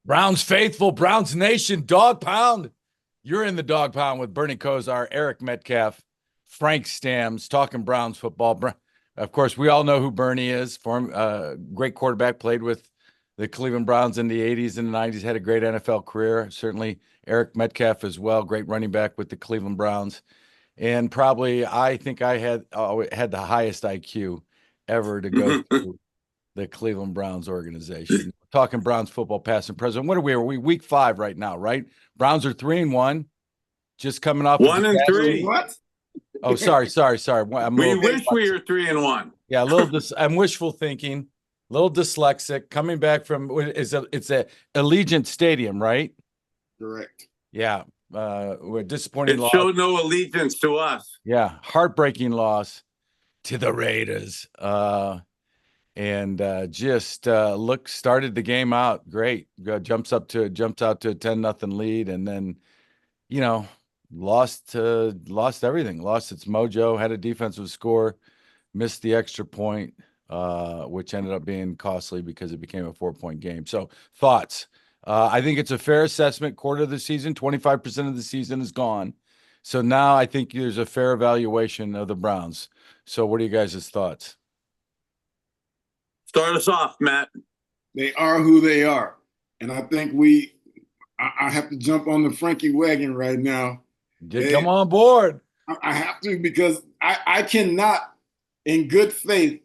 Browns faithful, Browns nation, dog pound. You're in the dog pound with Bernie Kosar, Eric Metcalf, Frank Stams, talking Browns football. Of course, we all know who Bernie is. Great quarterback, played with the Cleveland Browns in the 80s and the 90s, had a great NFL career. Certainly Eric Metcalf as well, great running back with the Cleveland Browns. And probably I think I had the highest IQ ever to go through the Cleveland Browns organization. Talking Browns football, past and present. What are we? Are we week 5 right now? Right? Browns are 3-1, just coming off one and three. What? Oh, sorry. We wish we were 3-1. Yeah, I'm wishful thinking, a little dyslexic. Coming back from it's a Allegiant Stadium, right? Correct. Yeah, we're disappointing. It showed no allegiance to us. Yeah, heartbreaking loss to the Raiders. And started the game out great. Jumps out to a 10-0 lead, and then lost everything, lost its mojo, had a defensive score, missed the extra point, which ended up being costly because it became a 4-point game. So thoughts? I think it's a fair assessment. Quarter of the season, 25% of the season is gone. So now I think there's a fair evaluation of the Browns. So what are you guys' thoughts? Start us off, Matt. They are who they are. And I think I have to jump on the Frankie wagon right now. Come on board. I have to, because I cannot, in good faith,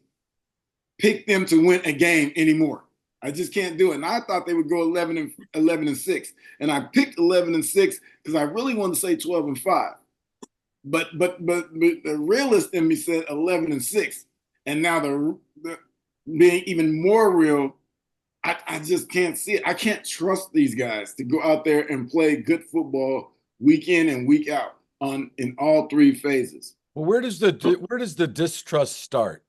pick them to win a game anymore. I just can't do it. And I thought they would go 11-6. And I picked 11-6 because I really wanted to say 12-5. But the realist in me said 11-6. And now the being even more real, I just can't see it. I can't trust these guys to go out there and play good football week in and week out in all 3 phases. Well, where does the distrust start?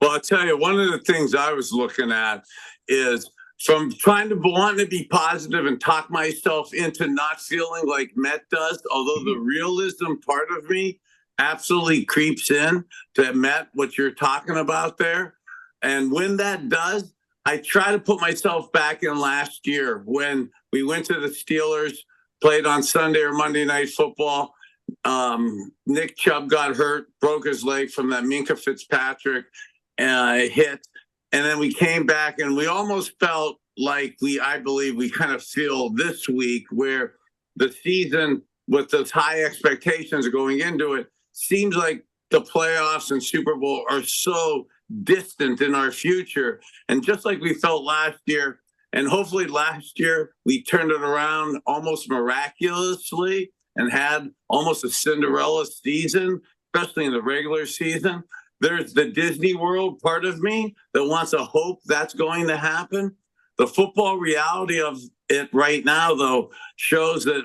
Well, I'll tell you, one of the things I was looking at is from trying to want to be positive and talk myself into not feeling like Met does, although the realism part of me absolutely creeps in to Met, what you're talking about there. And when that does, I try to put myself back in last year when we went to the Steelers, played on Sunday or Monday Night Football. Nick Chubb got hurt, broke his leg from that Minka Fitzpatrick hit. And then we came back and we almost felt like I believe we kind of feel this week, where the season with those high expectations going into it seems like the playoffs and Super Bowl are so distant in our future. And just like we felt last year, and hopefully last year we turned it around almost miraculously and had almost a Cinderella season, especially in the regular season. There's the Disney World part of me that wants to hope that's going to happen. The football reality of it right now, though, shows that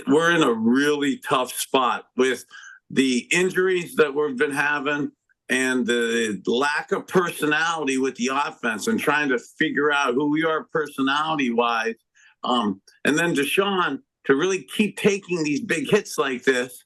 we're in a really tough spot with the injuries that we've been having and the lack of personality with the offense and trying to figure out who we are personality-wise. And then Deshaun, to really keep taking these big hits like this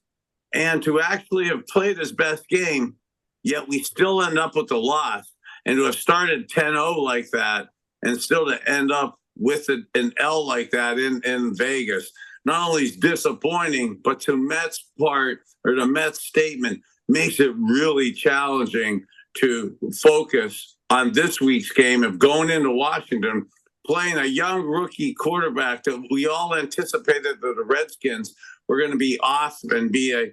and to actually have played his best game, yet we still end up with the loss, and to have started 10-0 like that and still to end up with an L like that in Vegas, not only is disappointing, but to Mets' part, or the Mets statement, makes it really challenging to focus on this week's game of going into Washington, playing a young rookie quarterback that we all anticipated that the Redskins were going to be off and be a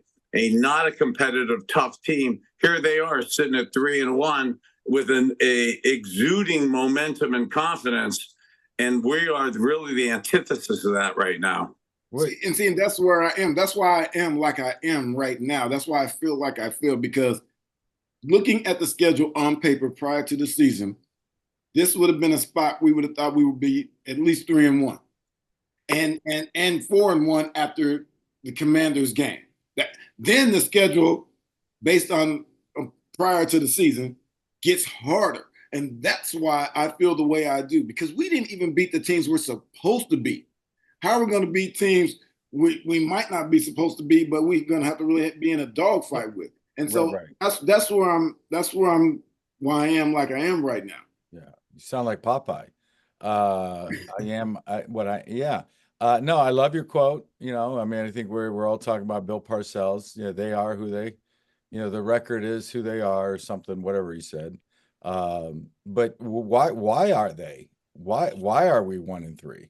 not a competitive, tough team. Here they are sitting at 3-1 with an exuding momentum and confidence. And we are really the antithesis of that right now. And that's where I am. That's why I am like I am right now. That's why I feel like I feel, because looking at the schedule on paper prior to the season, this would have been a spot we would have thought we would be at least 3-1 and 4-1 after the Commanders game. Then the schedule, based on prior to the season, gets harder. And that's why I feel the way I do, because we didn't even beat the teams we're supposed to beat. How are we going to beat teams we might not be supposed to be, but we're going to have to really be in a dogfight with? And so that's why I am like I am right now. Yeah, you sound like Popeye. Yeah. No, I love your quote. I mean, I think we're all talking about Bill Parcells. They are who the record is who they are, or something, whatever he said. But why are they? Why are we 1-3?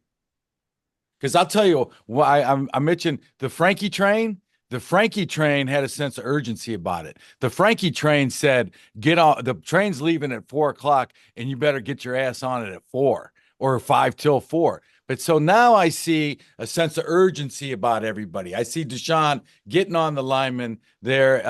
Because I'll tell you why. I mentioned the Frankie train. The Frankie train had a sense of urgency about it. The Frankie train said, "Get on. The train's leaving at 4 o'clock, and you better get your ass on it at 4 or 5 till 4." But so now I see a sense of urgency about everybody. I see Deshaun getting on the lineman there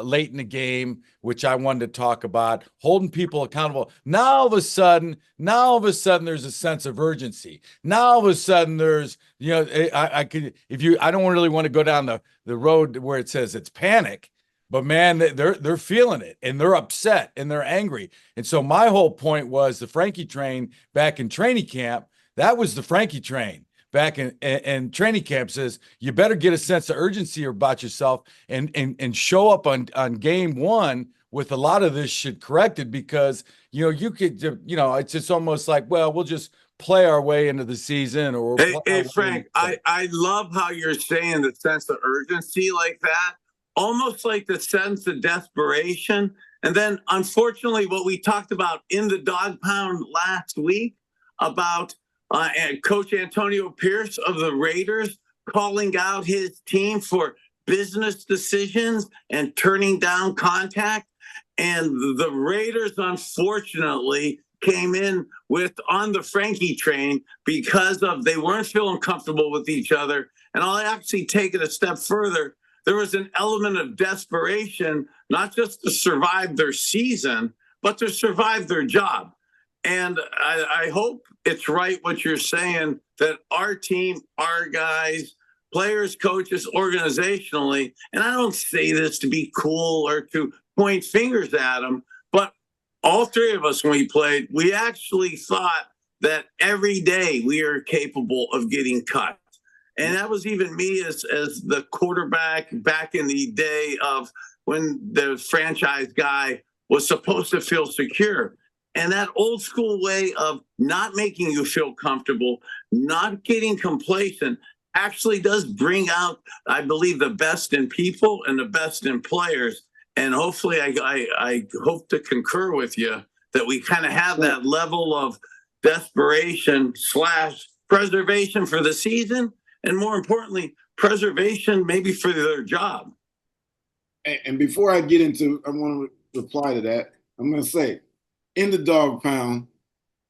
late in the game, which I wanted to talk about, holding people accountable. Now all of a sudden, there's a sense of urgency. Now all of a sudden, there's I could I don't really want to go down the road where it says it's panic, but man, they're feeling it and they're upset and they're angry. And so my whole point was the Frankie train back in training camp. That was the Frankie train back in training camp, says you better get a sense of urgency about yourself and show up on game one with a lot of this shit corrected, because you could it's just almost like, well, we'll just play our way into the season, or Hey Frank, I love how you're saying the sense of urgency like that, almost like the sense of desperation. And then unfortunately what we talked about in the Dog Pound last week about Coach Antonio Pierce of the Raiders calling out his team for business decisions and turning down contact. And the Raiders, unfortunately, came in on the Frankie train because they weren't feeling comfortable with each other. And I'll actually take it a step further. There was an element of desperation, not just to survive their season, but to survive their job. And I hope it's right what you're saying, that our team, our guys, players, coaches, organizationally, and I don't say this to be cool or to point fingers at them, but all three of us, when we played, we actually thought that every day we are capable of getting cut. And that was even me as the quarterback back in the day of when the franchise guy was supposed to feel secure. And that old school way of not making you feel comfortable, not getting complacent, actually does bring out, I believe, the best in people and the best in players. And hopefully I hope to concur with you that we kind of have that level of desperation / preservation for the season. And more importantly, preservation maybe for their job. And before I get into, I want to reply to that. I'm going to say, in the Dog Pound,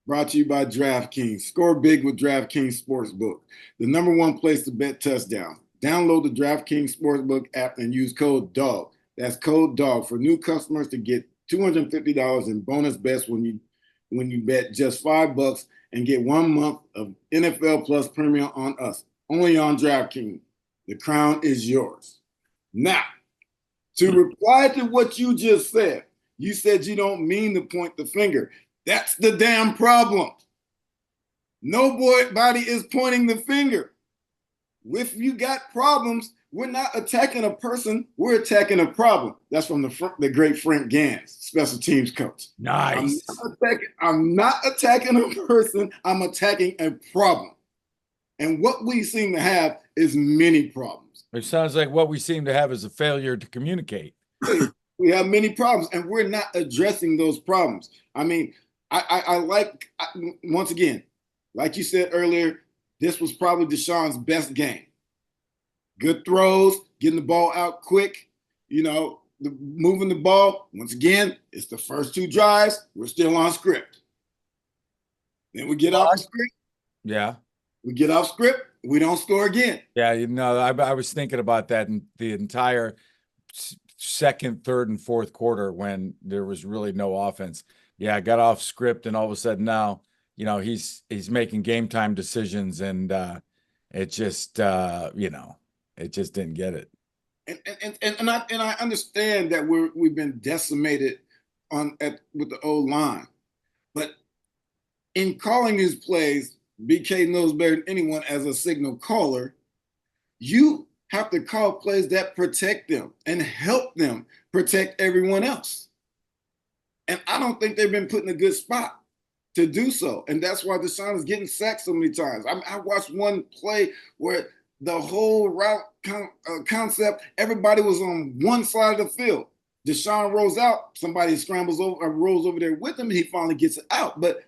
brought to you by DraftKings. Score big with DraftKings Sportsbook, the #1 place to bet touchdowns. Download the DraftKings Sportsbook app and use code DAWG. That's code DAWG for new customers to get $250 in bonus bets when you bet just $5 and get 1 month of NFL Plus Premium on us. Only on DraftKings. The crown is yours. Now, to reply to what you just said, you said you don't mean to point the finger. That's the damn problem. Nobody is pointing the finger. If you got problems, we're not attacking a person, we're attacking a problem. That's from the great Frank Gans, special teams coach. Nice. I'm not attacking a person, I'm attacking a problem. And what we seem to have is many problems. It sounds like what we seem to have is a failure to communicate. We have many problems, and we're not addressing those problems. I mean, once again, like you said earlier, this was probably Deshaun's best game. Good throws, getting the ball out quick, moving the ball. Once again, it's the first 2 drives. We're still on script. Then we get off script. Yeah. We get off script. We don't score again. Yeah, I was thinking about that in the entire second, third, and fourth quarter when there was really no offense. Yeah, I got off script, and all of a sudden now, he's making game time decisions, and it just it just didn't get it. And I understand that we've been decimated with the old line, but in calling these plays, BK knows better than anyone as a signal caller. You have to call plays that protect them and help them protect everyone else. And I don't think they've been put in a good spot. to do so. And that's why Deshaun is getting sacked so many times. I watched one play where the whole route concept, everybody was on one side of the field. Deshaun rolls out, somebody scrambles over, rolls over there with him, he finally gets it out. But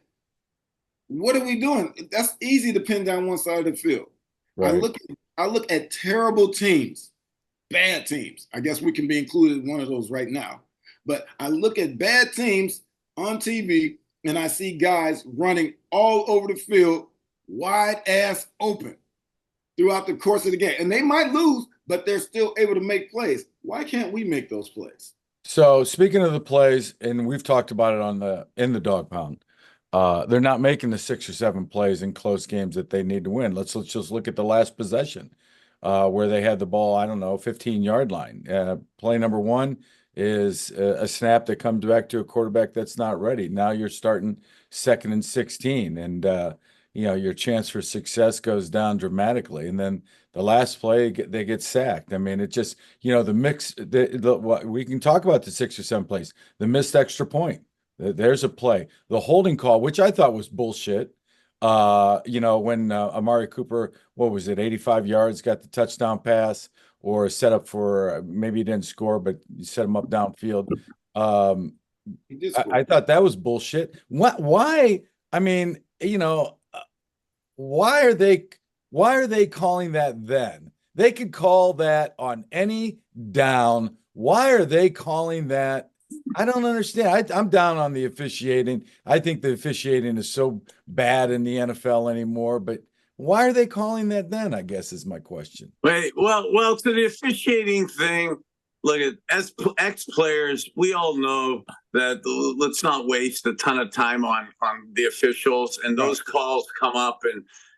what are we doing? That's easy to pin down one side of the field. Right. I look at terrible teams, bad teams. I guess we can be included in one of those right now. But I look at bad teams on TV and I see guys running all over the field, wide ass open throughout the course of the game. And they might lose, but they're still able to make plays. Why can't we make those plays? So speaking of the plays, and we've talked about it in the Dog Pound, they're not making the 6 or 7 plays in close games that they need to win. Let's just look at the last possession, where they had the ball, I don't know, 15-yard line. Play number 1 is a snap that comes back to a quarterback that's not ready. Now you're starting 2nd and 16, and your chance for success goes down dramatically. And then the last play, they get sacked. I mean, it just, the mix. We can talk about the 6 or 7 plays. The missed extra point. There's a play. The holding call, which I thought was bullshit. When Amari Cooper, what was it, 85 yards, got the touchdown pass, or set up for, maybe he didn't score, but you set him up downfield. I thought that was bullshit. Why? I mean, why are they calling that then? They could call that on any down. Why are they calling that? I don't understand. I'm down on the officiating. I think the officiating is so bad in the NFL anymore, but why are they calling that then, I guess, is my question. Wait, well, to the officiating thing, look, as ex-players, we all know that let's not waste a ton of time on the officials, and those calls come up,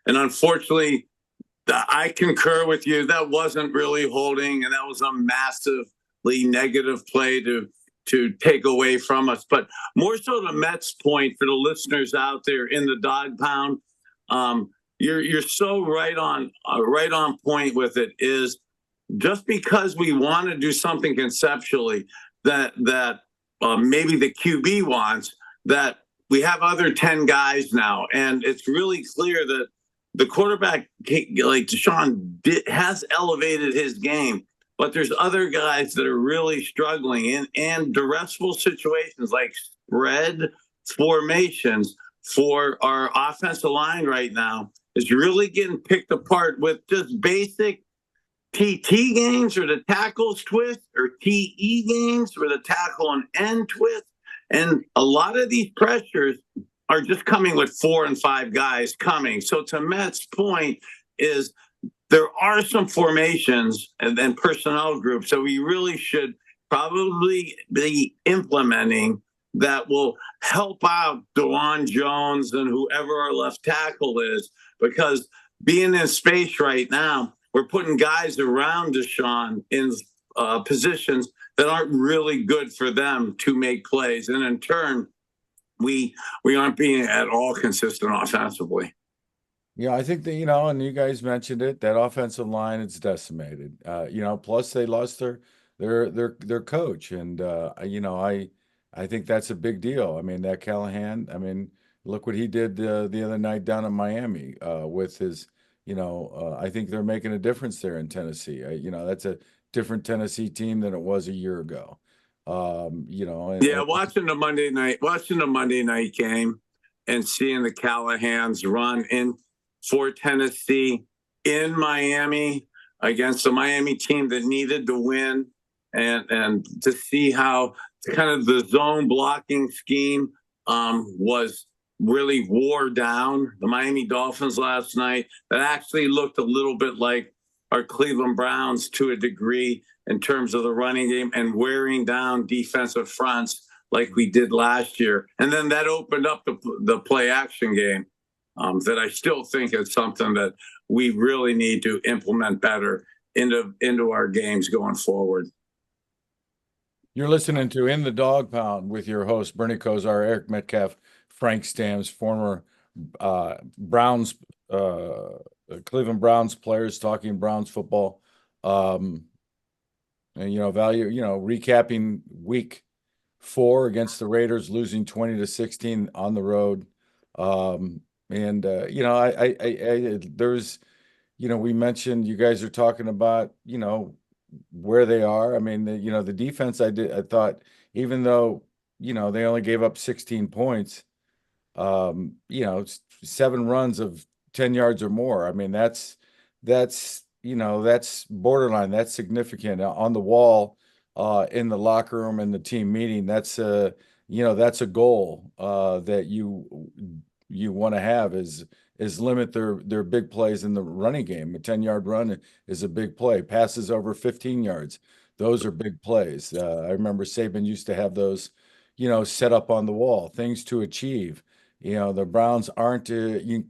and unfortunately, I concur with you. That wasn't really holding, and that was a massively negative play to take away from us. But more so the Mets point for the listeners out there in the Dog Pound, you're so right on point with it. Is just because we want to do something conceptually that maybe the QB wants, that we have other 10 guys now, and it's really clear that the quarterback, like Deshaun, has elevated his game, but there's other guys that are really struggling in duressful situations like spread formations for our offensive line right now is really getting picked apart with just basic TT games or the tackles twist, or TE games where the tackle and end twist. And a lot of these pressures are just coming with 4 and 5 guys coming. So to Matt's point is there are some formations and then personnel groups that we really should probably be implementing that will help out Dewan Jones and whoever our left tackle is, because being in space right now, we're putting guys around Deshaun in positions that aren't really good for them to make plays. And in turn, we aren't being at all consistent offensively. Yeah, I think that, and you guys mentioned it, that offensive line is decimated. Plus they lost their coach. And I think that's a big deal. I mean, that Callahan, look what he did the other night down in Miami with his, I think they're making a difference there in Tennessee. That's a different Tennessee team than it was a year ago. Watching the Monday night game and seeing the Callahans run in for Tennessee in Miami against a Miami team that needed to win, and to see how kind of the zone blocking scheme was really wore down the Miami Dolphins last night. That actually looked a little bit like our Cleveland Browns to a degree in terms of the running game and wearing down defensive fronts like we did last year. And then that opened up the play action game that I still think is something that we really need to implement better into our games going forward. You're listening to In the Dog Pound with your host, Bernie Kosar, Eric Metcalf, Frank Stamms, former Cleveland Browns players talking Browns football. Recapping week 4 against the Raiders, losing 20-16 on the road. And there's, we mentioned you guys are talking about, where they are. I mean, the defense, I thought, even though, they only gave up 16 points, 7 runs of 10 yards or more. I mean, that's borderline. That's significant on the wall, in the locker room and the team meeting. That's a goal, that you want to have is limit their big plays in the running game. A 10-yard run is a big play. Passes over 15 yards. Those are big plays. I remember Saban used to have those, set up on the wall, things to achieve. The Browns aren't,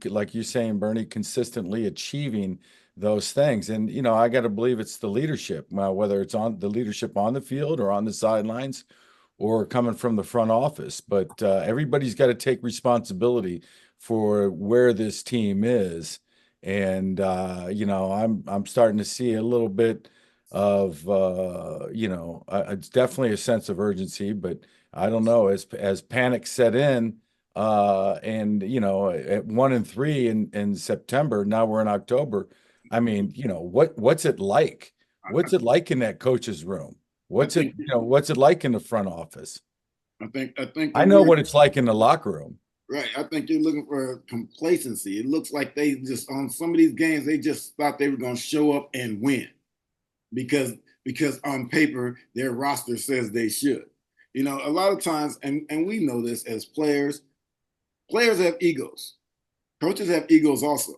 like you're saying, Bernie, consistently achieving those things. And, I got to believe it's the leadership, whether it's on the leadership on the field or on the sidelines or coming from the front office. But everybody's got to take responsibility for where this team is. And, I'm starting to see a little bit of, it's definitely a sense of urgency, but I don't know, as panic set in, and at 1-3 in September, now we're in October. I mean, what's it like? What's it like in that coach's room? What's it like in the front office? I think I know what it's like in the locker room. Right. I think you're looking for complacency. It looks like they just, on some of these games, they just thought they were going to show up and win because on paper their roster says they should. A lot of times, and we know this as players have egos. Coaches have egos also,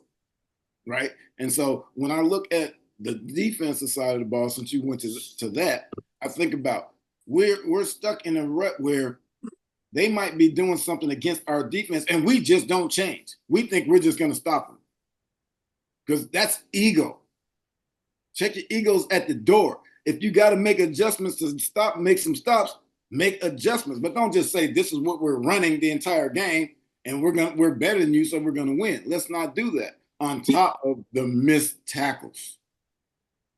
right? And so when I look at the defensive side of the ball, since you went to that, I think about we're stuck in a rut where they might be doing something against our defense and we just don't change. We think we're just going to stop them because that's ego. Check your egos at the door. If you got to make adjustments to make some stops, make adjustments, but don't just say this is what we're running the entire game and we're better than you, so we're going to win. Let's not do that. On top of the missed tackles.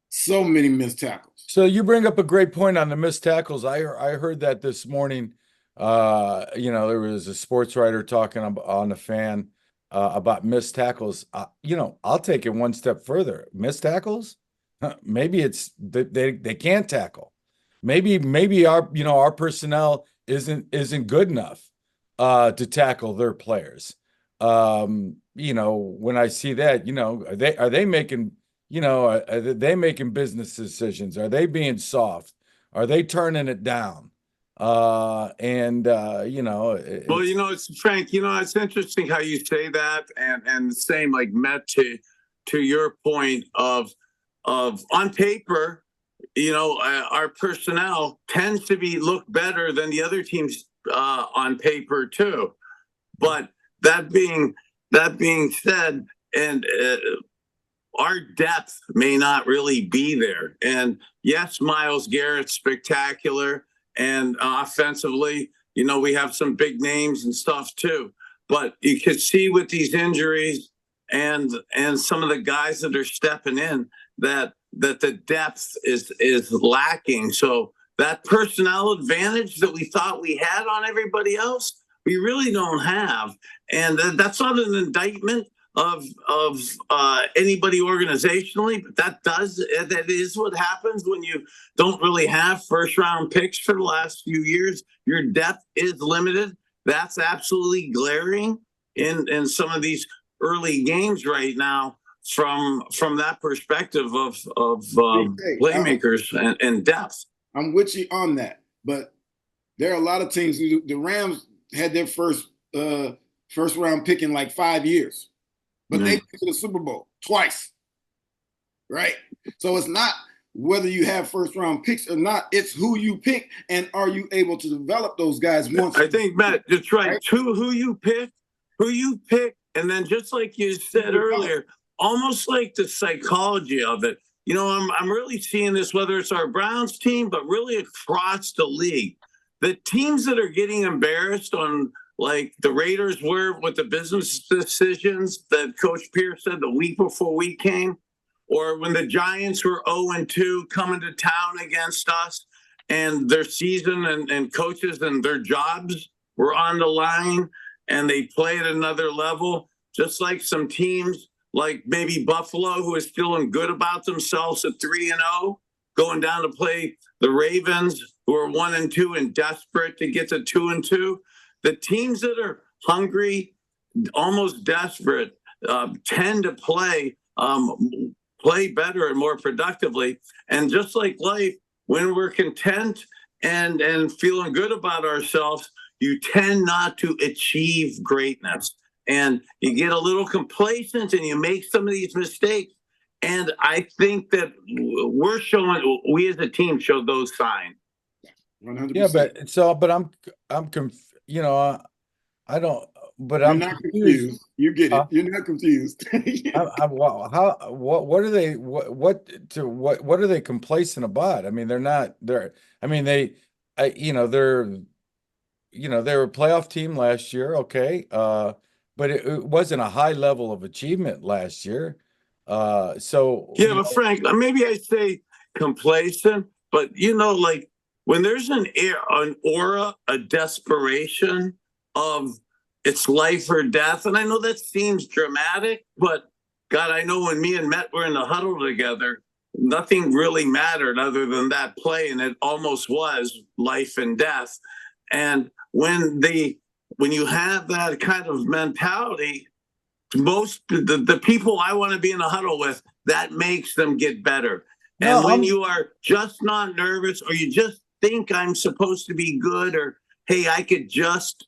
So many missed tackles. So you bring up a great point on the missed tackles. I heard that this morning. There was a sports writer talking on the Fan, about missed tackles. I'll take it one step further. Missed tackles? Maybe it's they can't tackle. Maybe our personnel isn't good enough to tackle their players. When I see that, are they making are they making business decisions? Are they being soft? Are they turning it down? Well, it's Frank, it's interesting how you say that, and the same like Matt to your point of on paper, our personnel tends to look better than the other teams on paper too. But that being said, and our depth may not really be there. And yes, Myles Garrett's spectacular. And offensively, we have some big names and stuff too. But you could see with these injuries and some of the guys that are stepping in that the depth is lacking. So that personnel advantage that we thought we had on everybody else, we really don't have. And that's not an indictment of anybody organizationally, but that is what happens when you don't really have first round picks for the last few years. Your depth is limited. That's absolutely glaring in some of these early games right now from that perspective of playmakers and depth. I'm with you on that, but there are a lot of teams. The Rams had their first round pick in like 5 years. But they went to the Super Bowl twice, right? So it's not whether you have first round picks or not. It's who you pick and are you able to develop those guys once. I think, Matt, that's right. Who you pick, and then just like you said earlier, almost like the psychology of it. I'm really seeing this, whether it's our Browns team, but really across the league. The teams that are getting embarrassed on, like the Raiders were with the business decisions that Coach Pierce said the week before we came, or when the Giants were 0-2 coming to town against us and their season and coaches and their jobs were on the line. and they play at another level, just like some teams like maybe Buffalo, who is feeling good about themselves at 3-0, going down to play the Ravens, who are 1-2 and desperate to get to 2-2. The teams that are hungry, almost desperate, tend to play better and more productively. And just like life, when we're content and feeling good about ourselves, you tend not to achieve greatness. And you get a little complacent and you make some of these mistakes. And I think that we as a team showed those signs. 100%. Yeah, but you know, I don't, but You're I'm not confused. You get it. You're not confused. What are they, what are they complacent about? I mean, they were a playoff team last year. Okay. But it wasn't a high level of achievement last year. So yeah, but Frank, maybe I say complacent, but like when there's an aura, a desperation of it's life or death, and I know that seems dramatic, but God, I know when me and Met were in the huddle together, nothing really mattered other than that play, and it almost was life and death. And when you have that kind of mentality, most the people I want to be in a huddle with, that makes them get better. And when you are just not nervous, or you just think I'm supposed to be good, or hey, I could just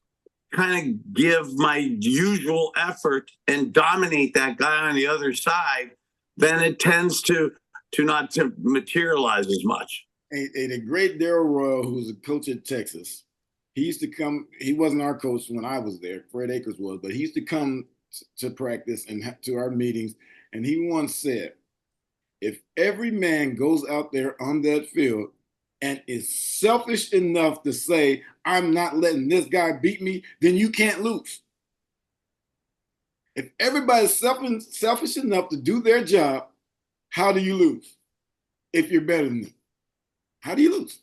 kind of give my usual effort and dominate that guy on the other side, then it tends to not to materialize as much. The great Darrell Royal, who's a coach at Texas, he used to come. He wasn't our coach when I was there. Fred Akers was, but he used to come to practice and to our meetings. And he once said, if every man goes out there on that field and is selfish enough to say, I'm not letting this guy beat me, then you can't lose. If everybody's selfish enough to do their job, how do you lose? If you're better than them, how do you lose?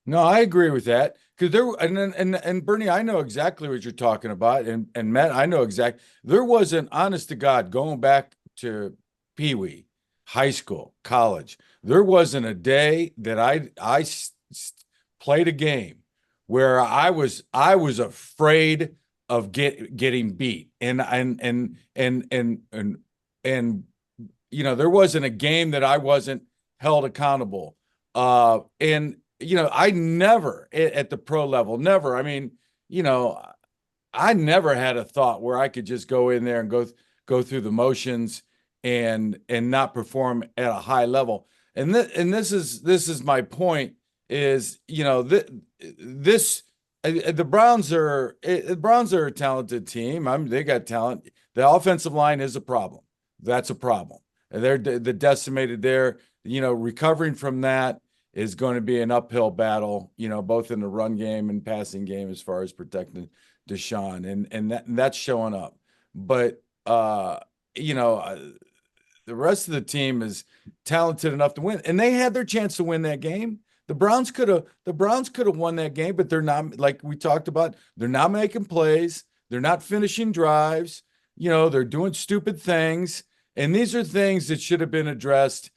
No, I agree with that. Because and Bernie, I know exactly what you're talking about, and Matt, I know exactly. There wasn't, honest to God, going back to Pee Wee, high school, college, there wasn't a day that I played a game where I was afraid of getting beat, and there wasn't a game that I wasn't held accountable. And I never at the pro level, never. I mean, I never had a thought where I could just go in there and go through the motions and not perform at a high level. And this is my point is, the Browns are a talented team. They got talent. The offensive line is a problem. That's a problem. They're the decimated there, recovering from that is going to be an uphill battle, both in the run game and passing game as far as protecting Deshaun, and that's showing up. But the rest of the team is talented enough to win, and they had their chance to win that game. The Browns could have won that game, but they're not, like we talked about, they're not making plays, they're not finishing drives, they're doing stupid things, and these are things that should have been addressed,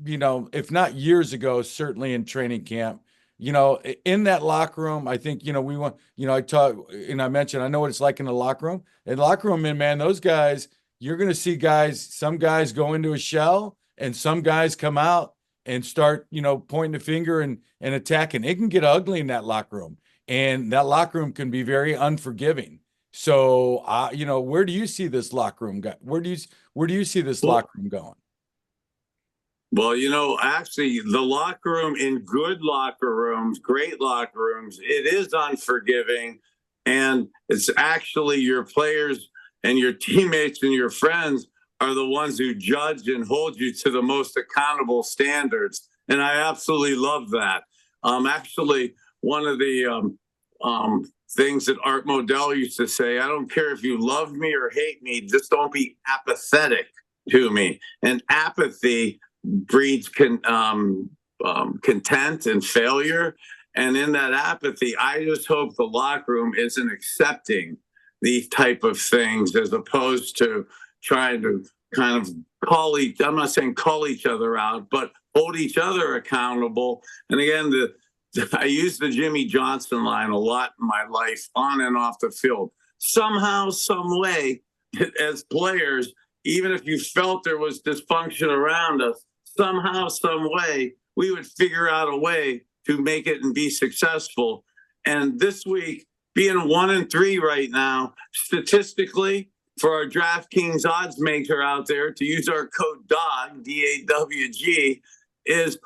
if not years ago, certainly in training camp. In that locker room, I think, we want, I mentioned, I know what it's like in the locker room. In the locker room, man, those guys, you're going to see some guys go into a shell and some guys come out and start, pointing the finger and attacking. It can get ugly in that locker room, and that locker room can be very unforgiving. So, where do you see this locker room where do you see this locker room going? Well, actually, the locker room in good locker rooms, great locker rooms, it is unforgiving. And it's actually your players and your teammates and your friends are the ones who judge and hold you to the most accountable standards. And I absolutely love that. Actually, one of the things that Art Modell used to say, I don't care if you love me or hate me, just don't be apathetic to me. And apathy breeds content and failure. And in that apathy, I just hope the locker room isn't accepting these type of things as opposed to trying to kind of I'm not saying call each other out, but hold each other accountable. And again, I use the Jimmy Johnson line a lot in my life, on and off the field. Somehow, some way, as players, even if you felt there was dysfunction around us, somehow, some way, we would figure out a way to make it and be successful. And this week, being 1-3 right now, statistically, for our DraftKings odds maker out there, to use our code DAWG, D-A-W-G, is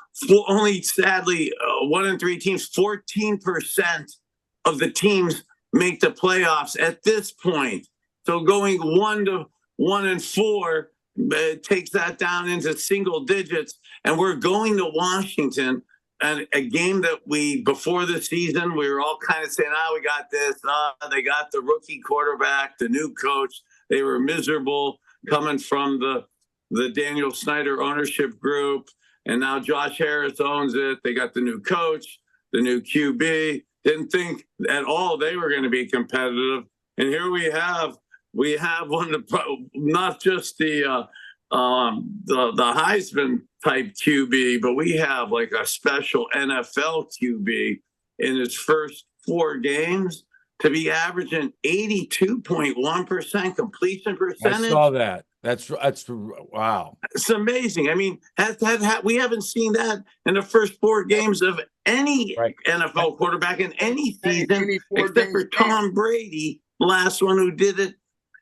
only, sadly, 1-3 teams, 14% of the teams make the playoffs at this point. So going 1-4 takes that down into single digits. And we're going to Washington, and a game that before the season, we were all kind of saying, we got this. They got the rookie quarterback, the new coach. They were miserable coming from the Daniel Snyder ownership group. And now Josh Harris owns it. They got the new coach, the new QB. Didn't think at all they were going to be competitive. And here we have one of not just the Heisman type QB, but we have like a special NFL QB in his first 4 games to be averaging 82.1% completion percentage. I saw that. That's wow. It's amazing. I mean, we haven't seen that in the first 4 games of any NFL quarterback in any season, except for Tom Brady, last one who did it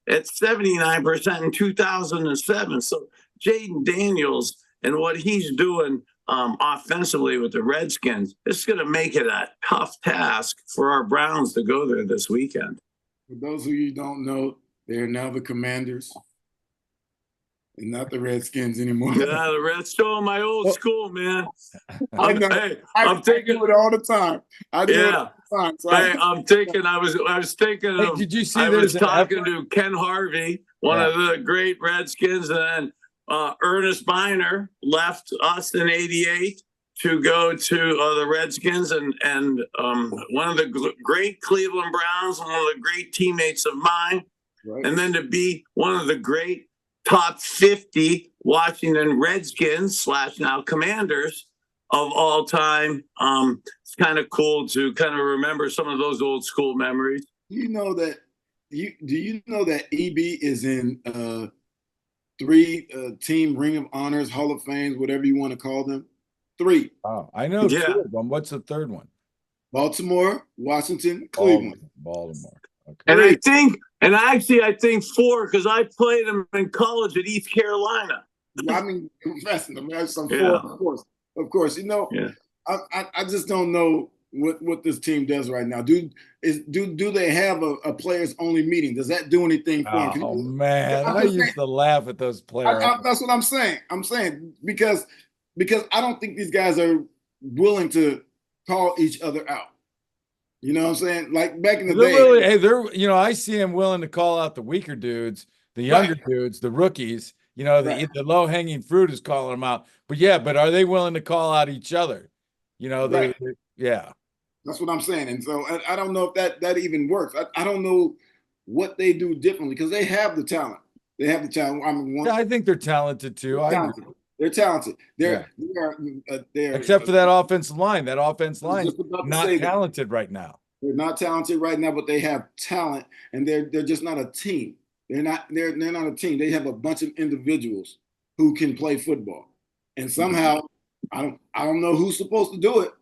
at 79% in 2007. So Jaden Daniels and what he's doing offensively with the Redskins, it's going to make it a tough task for our Browns to go there this weekend. For those of you who don't know, they're now the Commanders and not the Redskins anymore. Yeah, the Reds still my old school, man. I know. I'm thinking it all the time. I was thinking of. Did you see? I was talking to Ken Harvey, one of the great Redskins, and then Ernest Biner left us in '88 to go to the Redskins, and one of the great Cleveland Browns, one of the great teammates of mine, and then to be one of the great top 50 Washington Redskins / now Commanders of all time. It's kind of cool to kind of remember some of those old school memories. Do you know that EB is in 3 team Ring of Honors, Hall of Fames, whatever you want to call them? 3. Oh, I know 2 of them. What's the third one? Baltimore, Washington, Cleveland. Baltimore. Okay. And I think 4 because I played them in college at East Carolina. I mean, some 4, of course. You know, I just don't know what this team does right now. Do they have a players only meeting? Does that do anything for them? Oh man, I used to laugh at those players. That's what I'm saying. I'm saying because I don't think these guys are willing to call each other out. You know what I'm saying? Like back in the day. I see him willing to call out the weaker dudes, the younger dudes, the rookies. The low-hanging fruit is calling them out. But are they willing to call out each other? That's what I'm saying. And so I don't know if that even works. I don't know what they do differently because they have the talent. I think they're talented too. They're talented. They're except for that offensive line. That offensive line not talented right now. They're not talented right now, but they have talent, and they're just not a team. They're not a team. They have a bunch of individuals who can play football, and somehow I don't know who's supposed to do it,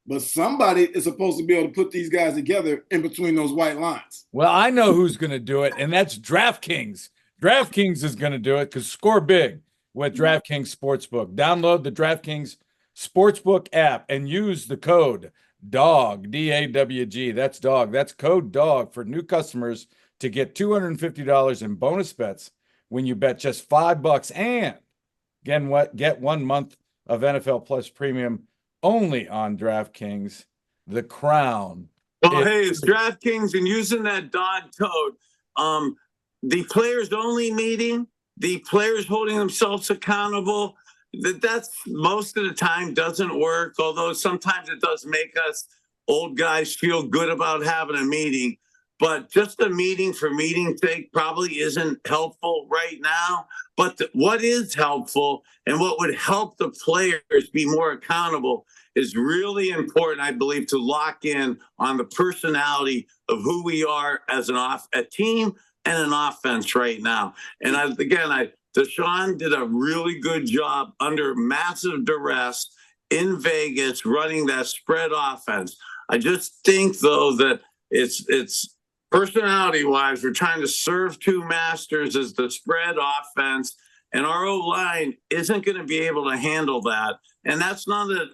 but somebody is supposed to be able to put these guys together in between those white lines. Well, I know who's going to do it, and that's DraftKings. DraftKings is going to do it because score big with DraftKings Sportsbook. Download the DraftKings Sportsbook app and use the code DAWG, D-A-W-G. That's DAWG. That's code DAWG for new customers to get $250 in bonus bets when you bet just $5. And again, get 1 month of NFL Plus Premium only on DraftKings. The crown. Oh, hey, it's DraftKings, and using that DAWG code, the players only meeting, the players holding themselves accountable, that's most of the time doesn't work, although sometimes it does make us old guys feel good about having a meeting. but just a meeting for meeting's sake probably isn't helpful right now. But what is helpful and what would help the players be more accountable is really important, I believe, to lock in on the personality of who we are as a team and an offense right now. And Deshaun did a really good job under massive duress in Vegas running that spread offense. I just think, though, that it's personality-wise, we're trying to serve two masters as the spread offense, and our O-line isn't going to be able to handle that. And that's not a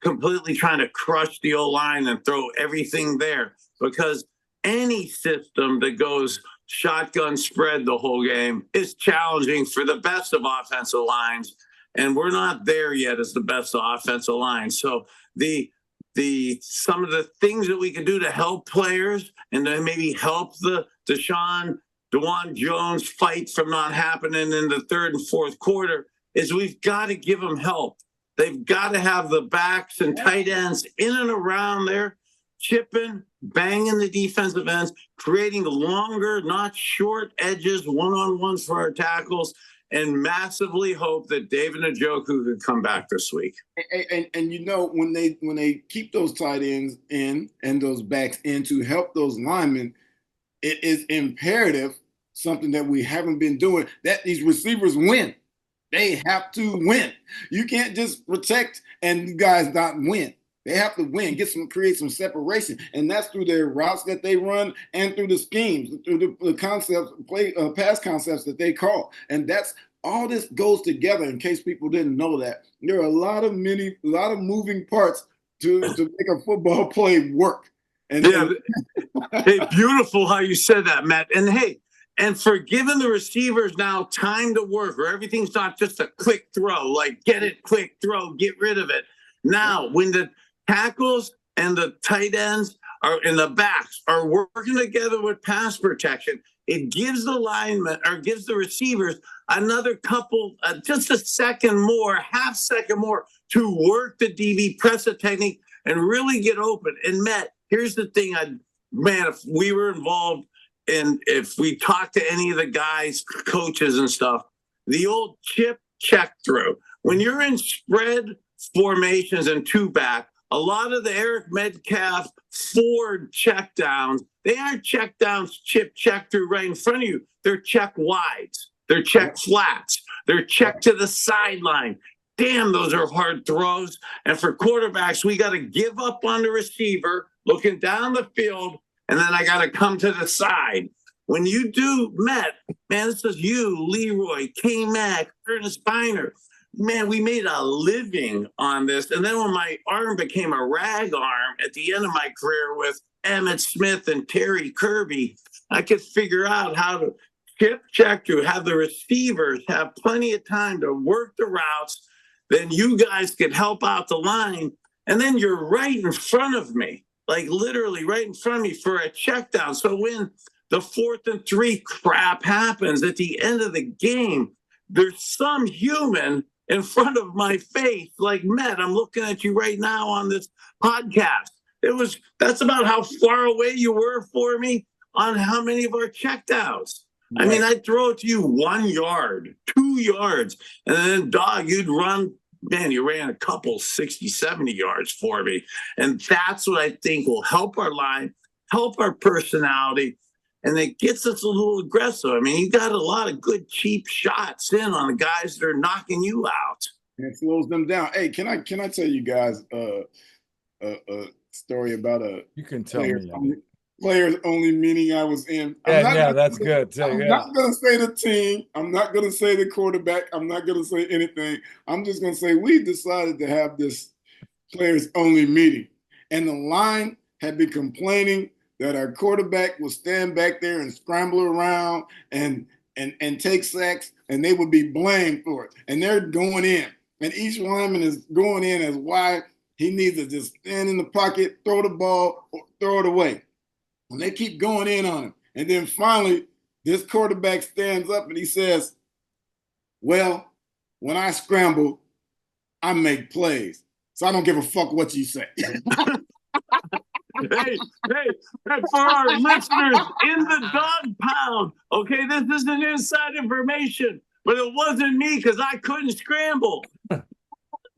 completely trying to crush the O-line and throw everything there, because any system that goes shotgun spread the whole game is challenging for the best of offensive lines, and we're not there yet as the best offensive line. So some of the things that we can do to help players and then maybe help the DeJuan Jones fight from not happening in the third and fourth quarter is we've got to give them help. They've got to have the backs and tight ends in and around there, chipping, banging the defensive ends, creating longer, not short edges, one-on-ones for our tackles, and massively hope that David Njoku could come back this week. And you know, when they keep those tight ends in and those backs in to help those linemen, it is imperative, something that we haven't been doing, that these receivers win. They have to win. You can't just protect and you guys not win. They have to win, create some separation, and that's through their routes that they run and through the schemes, through the concepts, pass concepts that they call. And that's all. This goes together. In case people didn't know that, there are a lot of moving parts to make a football play work. And hey, beautiful how you said that, Matt. And hey, and for giving the receivers now time to work, or everything's not just a quick throw, like get it, quick throw, get rid of it. Now, when the tackles and the tight ends and the backs are working together with pass protection, it gives the linemen or gives the receivers another couple, just a second more, half second more to work the DB, press the technique, and really get open. And Matt, here's the thing, if we were involved and if we talked to any of the guys, coaches and stuff, the old chip check through. When you're in spread formations and two back, a lot of the Eric Metcalf Ford checkdowns, they aren't checkdowns, check through right in front of you. They're check wides. They're check flats. They're check to the sideline. Damn, those are hard throws. And for quarterbacks, we got to give up on the receiver, looking down the field, and then I got to come to the side. When you do, Matt, man, this is you, Leroy, K-Mac, Ernest Biner. Man, we made a living on this. And then when my arm became a rag arm at the end of my career with Emmitt Smith and Terry Kirby, I could figure out how to check to have the receivers have plenty of time to work the routes. Then you guys could help out the line. And then you're right in front of me, like literally right in front of me for a check down. So when the 4th and 3 crap happens at the end of the game, there's some human in front of my face, like Matt, I'm looking at you right now on this podcast. That's about how far away you were for me on how many of our checkdowns. Right. I mean, I'd throw it to you 1 yard, 2 yards, and then Dawg, you'd run. Man, you ran a couple 60, 70 yards for me. And that's what I think will help our line, help our personality, and it gets us a little aggressive. I mean, you got a lot of good, cheap shots in on the guys that are knocking you out. And it slows them down. Hey, can I tell you guys a story about You can tell me. Players only meeting I was in. That's good. I'm not going to say the team. I'm not going to say the quarterback. I'm not going to say anything. I'm just going to say we decided to have this players only meeting. And the line had been complaining that our quarterback would stand back there and scramble around and take sacks, and they would be blamed for it. And they're going in. And each lineman is going in as why he needs to just stand in the pocket, throw the ball, or throw it away. And they keep going in on him. And then finally, this quarterback stands up and he says, well, when I scramble, I make plays. So I don't give a fuck what you say. hey, and for our listeners in the dog pound, okay, this isn't inside information, but it wasn't me because I couldn't scramble.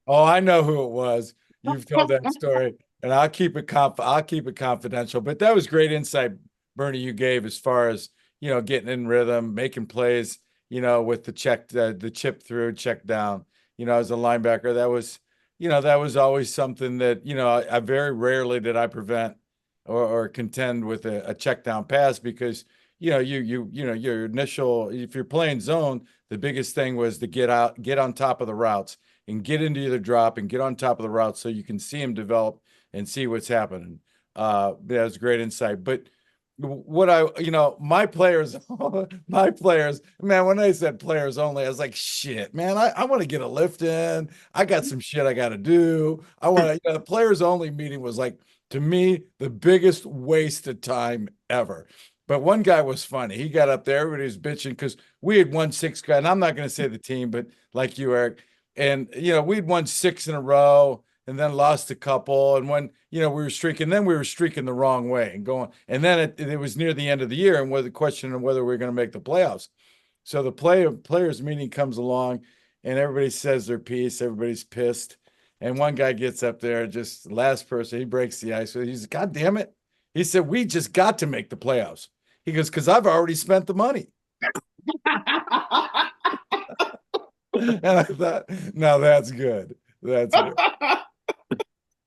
Oh, I know who it was. You've told that story, and I'll keep it confidential. But that was great insight, Bernie, you gave as far as getting in rhythm, making plays, with the chip through, check down. As a linebacker, that was always something that I very rarely did I prevent or contend with a check down pass because your initial, if you're playing zone, the biggest thing was to get on top of the routes and get into the drop and get on top of the route so you can see them develop and see what's happening. That was great insight. But what my players, man, when I said players only, I was like, shit, man, I want to get a lift in. I got some shit I got to do. I want to, the players only meeting was like, to me, the biggest waste of time ever. But one guy was funny. He got up there, everybody was bitching because we had won 6 guys, and I'm not going to say the team, but like you, Eric, and we'd won 6 in a row and then lost a couple. And when we were streaking, then we were streaking the wrong way and going. And then it was near the end of the year, and was the question of whether we were going to make the playoffs. So the players meeting comes along, and everybody says their piece. Everybody's pissed, and one guy gets up there, just last person, he breaks the ice. He's, God damn it! He said, "We just got to make the playoffs." He goes, "Because I've already spent the money." And I thought, no, that's good. That's good.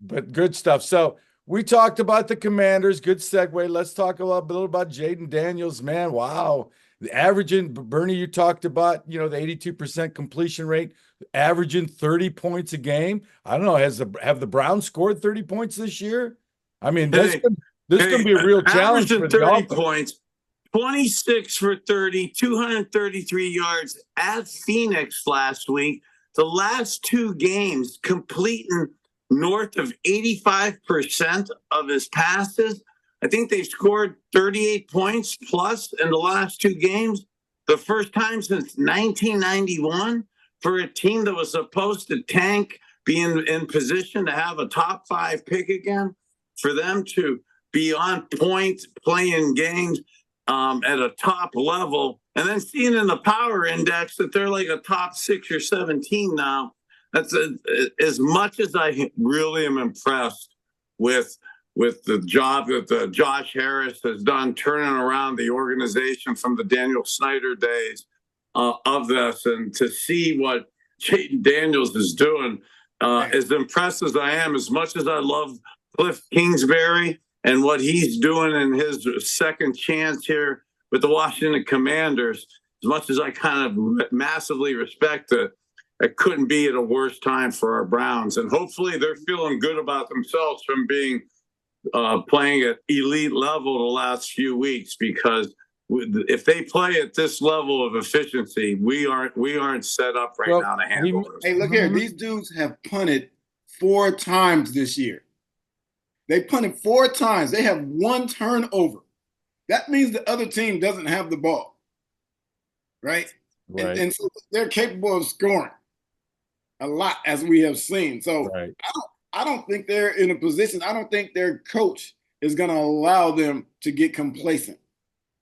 But good stuff. So we talked about the Commanders. Good segue. Let's talk a little about Jaden Daniels, man. Wow. The averaging, Bernie, you talked about, the 82% completion rate, averaging 30 points a game. I don't know. Have the Browns scored 30 points this year? I mean, this is going to be a real challenge for the 30 points. 26 for 30, 233 yards at Phoenix last week. The last 2 games completing north of 85% of his passes. I think they've scored 38 points plus in the last 2 games. The first time since 1991 for a team that was supposed to tank, be in position to have a top 5 pick again, for them to be on point, playing games at a top level, and then seeing in the power index that they're like a top 6 or 7 team now. That's as much as I really am impressed with the job that Josh Harris has done turning around the organization from the Daniel Snyder days of this, and to see what Jaden Daniels is doing, as impressed as I am, as much as I love Cliff Kingsbury and what he's doing in his second chance here with the Washington Commanders, as much as I kind of massively respect it, it couldn't be at a worse time for our Browns. And hopefully they're feeling good about themselves from being playing at elite level the last few weeks, because if they play at this level of efficiency, we aren't set up right now to handle this. Hey, look here. These dudes have punted 4 times this year. They punted 4 times. They have 1 turnover. That means the other team doesn't have the ball, right? And so they're capable of scoring a lot, as we have seen. So I don't think they're in a position. I don't think their coach is going to allow them to get complacent.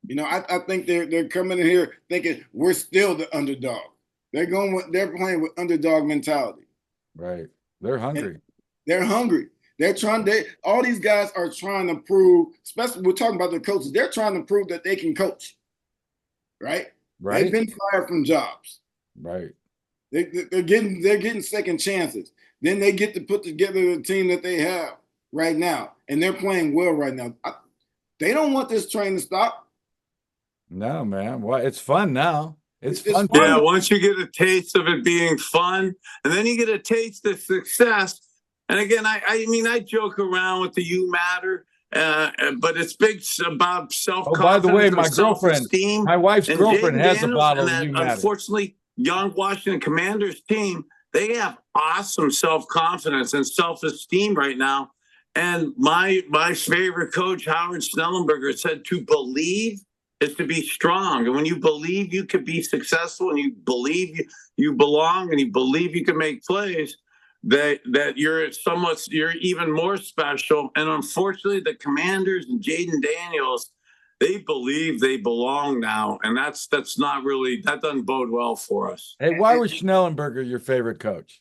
I think they're coming in here thinking we're still the underdog. They're playing with underdog mentality. Right. They're hungry. They're hungry. All these guys are trying to prove, especially we're talking about the coaches, they're trying to prove that they can coach. Right? They've been fired from jobs. Right. They're getting second chances. Then they get to put together the team that they have right now, and they're playing well right now. They don't want this train to stop. No, man. Well, it's fun now. It's fun. Yeah, once you get a taste of it being fun, and then you get a taste of success. And again, I mean, I joke around with the "you matter," but it's big about self-confidence. Oh, by the way, my wife's girlfriend has a bottle of "you matter." Unfortunately, young Washington Commanders team, they have awesome self-confidence and self-esteem right now. And my favorite coach, Howard Snellenberger, said to believe is to be strong. And when you believe you could be successful, and you believe you belong, and you believe you can make plays, that you're even more special. And unfortunately, the Commanders and Jaden Daniels, they believe they belong now, and that doesn't bode well for us. Hey, why was Schnellenberger your favorite coach?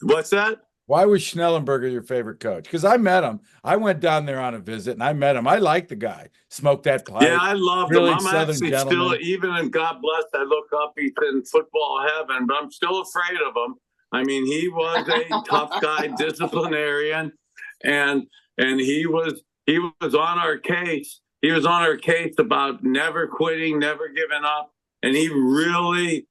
What's that? Why was Schnellenberger your favorite coach? Because I met him. I went down there on a visit and I met him. I like the guy. Smoked that pipe. Yeah, I love really him. I'm Southern actually gentleman. still, even in God bless, I look up, he's in football heaven, but I'm still afraid of him. I mean, he was a tough guy, disciplinarian, and he was on our case. He was on our case about never quitting, never giving up, and he really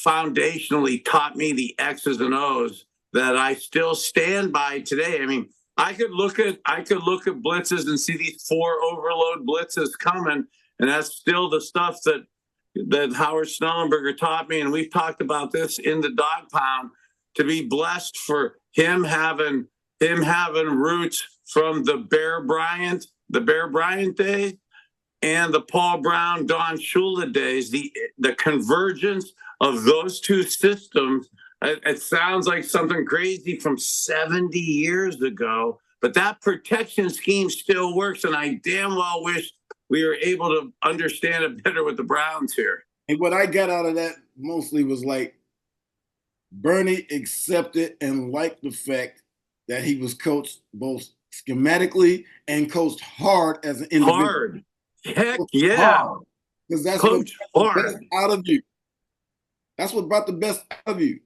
foundationally taught me the X's and O's that I still stand by today. I mean, I could look at blitzes and see these 4 overload blitzes coming, and that's still the stuff that Howard Schnellenberger taught me. And we've talked about this in the Dog Pound, to be blessed for him having roots from the Bear Bryant days and the Paul Brown, Don Shula days, the convergence of those two systems. It sounds like something crazy from 70 years ago, but that protection scheme still works. And I damn well wish we were able to understand it better with the Browns here. And what I got out of that mostly was like Bernie accepted and liked the fact that he was coached both schematically and coached hard as an individual. Hard. Heck yeah. Because that's Coach what brought the best out of you. That's what brought the best out of you.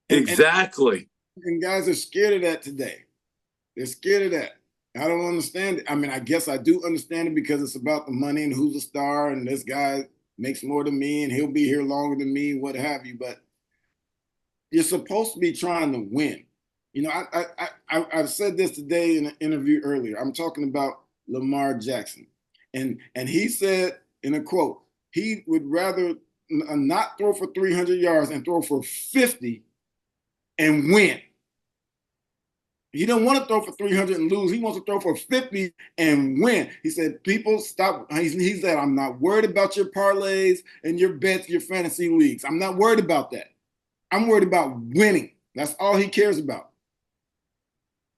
Exactly. And guys are scared of that today. They're scared of that. I don't understand it. I mean, I guess I do understand it because it's about the money and who's a star, and this guy makes more than me and he'll be here longer than me, what have you. But you're supposed to be trying to win. You know, I've said this today in an interview earlier. I'm talking about Lamar Jackson. And he said in a quote, he would rather not throw for 300 yards and throw for 50 and win. He don't want to throw for 300 and lose. He wants to throw for 50 and win. He said, people stop. He said, I'm not worried about your parlays and your bets, your fantasy leagues. I'm not worried about that. I'm worried about winning. That's all he cares about.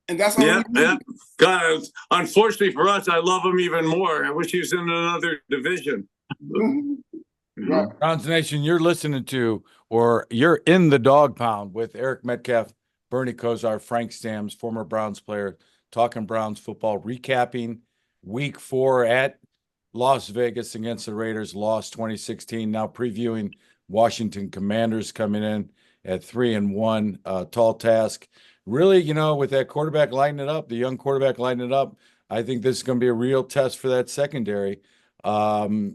And that's all. Yeah. God, unfortunately for us, I love him even more. I wish he was in another division. Right. Browns Nation, you're listening to, or you're in the Dog Pound with Eric Metcalf, Bernie Kosar, Frank Stamms, former Browns player, talking Browns football, recapping week 4 at Las Vegas against the Raiders, lost 2016. Now previewing Washington Commanders coming in at 3-1, tall task. Really, you know, with that quarterback lighting it up, the young quarterback lighting it up, I think this is going to be a real test for that secondary. You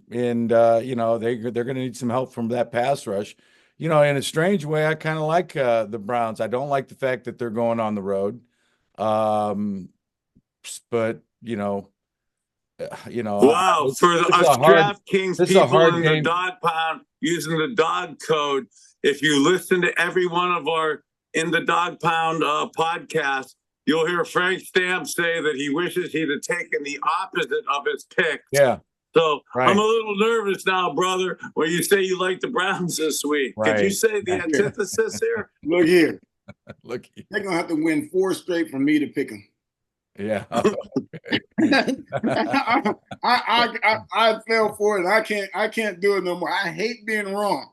know, they're going to need some help from that pass rush. You know, in a strange way, I kind of like the Browns. I don't like the fact that they're going on the road. But wow, For us DraftKings people in the Dog Pound using the Dog code, if you listen to every one of our in the Dog Pound podcast, you'll hear Frank Stamps say that he wishes he'd have taken the opposite of his pick. Yeah. So right. I'm a little nervous now, brother, when you say you like the Browns this week. Right. Could you say the antithesis here? Look here. Look here. They're going to have to win 4 straight for me to pick them. Yeah. I fell for it. I can't do it no more. I hate being wrong.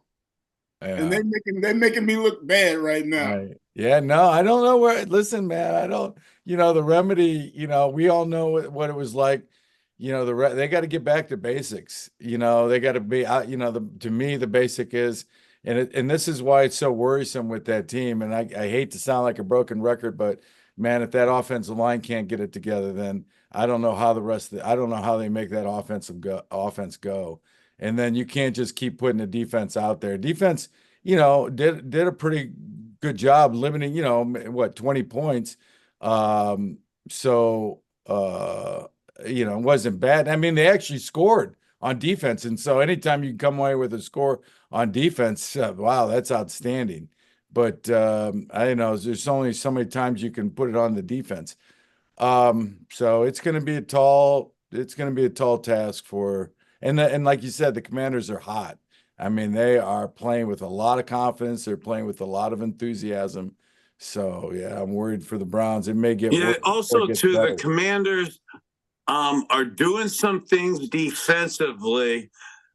Yeah. And they're making me look bad right now. Right. Yeah, no, I don't know where. Listen, man, I don't. The remedy. We all know what it was like. They got to get back to basics. They got to be. To me, the basic is, and this is why it's so worrisome with that team. And I hate to sound like a broken record, but man, if that offensive line can't get it together, then I don't know how I don't know how they make that offense go. And then you can't just keep putting the defense out there. Defense, did a pretty good job limiting, 20 points. It wasn't bad. I mean, they actually scored on defense. And so anytime you can come away with a score on defense, wow, that's outstanding. But I don't know, there's only so many times you can put it on the defense. So it's going to be a tall task for. And like you said, the Commanders are hot. I mean, they are playing with a lot of confidence. They're playing with a lot of enthusiasm. So yeah, I'm worried for the Browns. It may get Yeah, worse before also it gets to the better. Commanders are doing some things defensively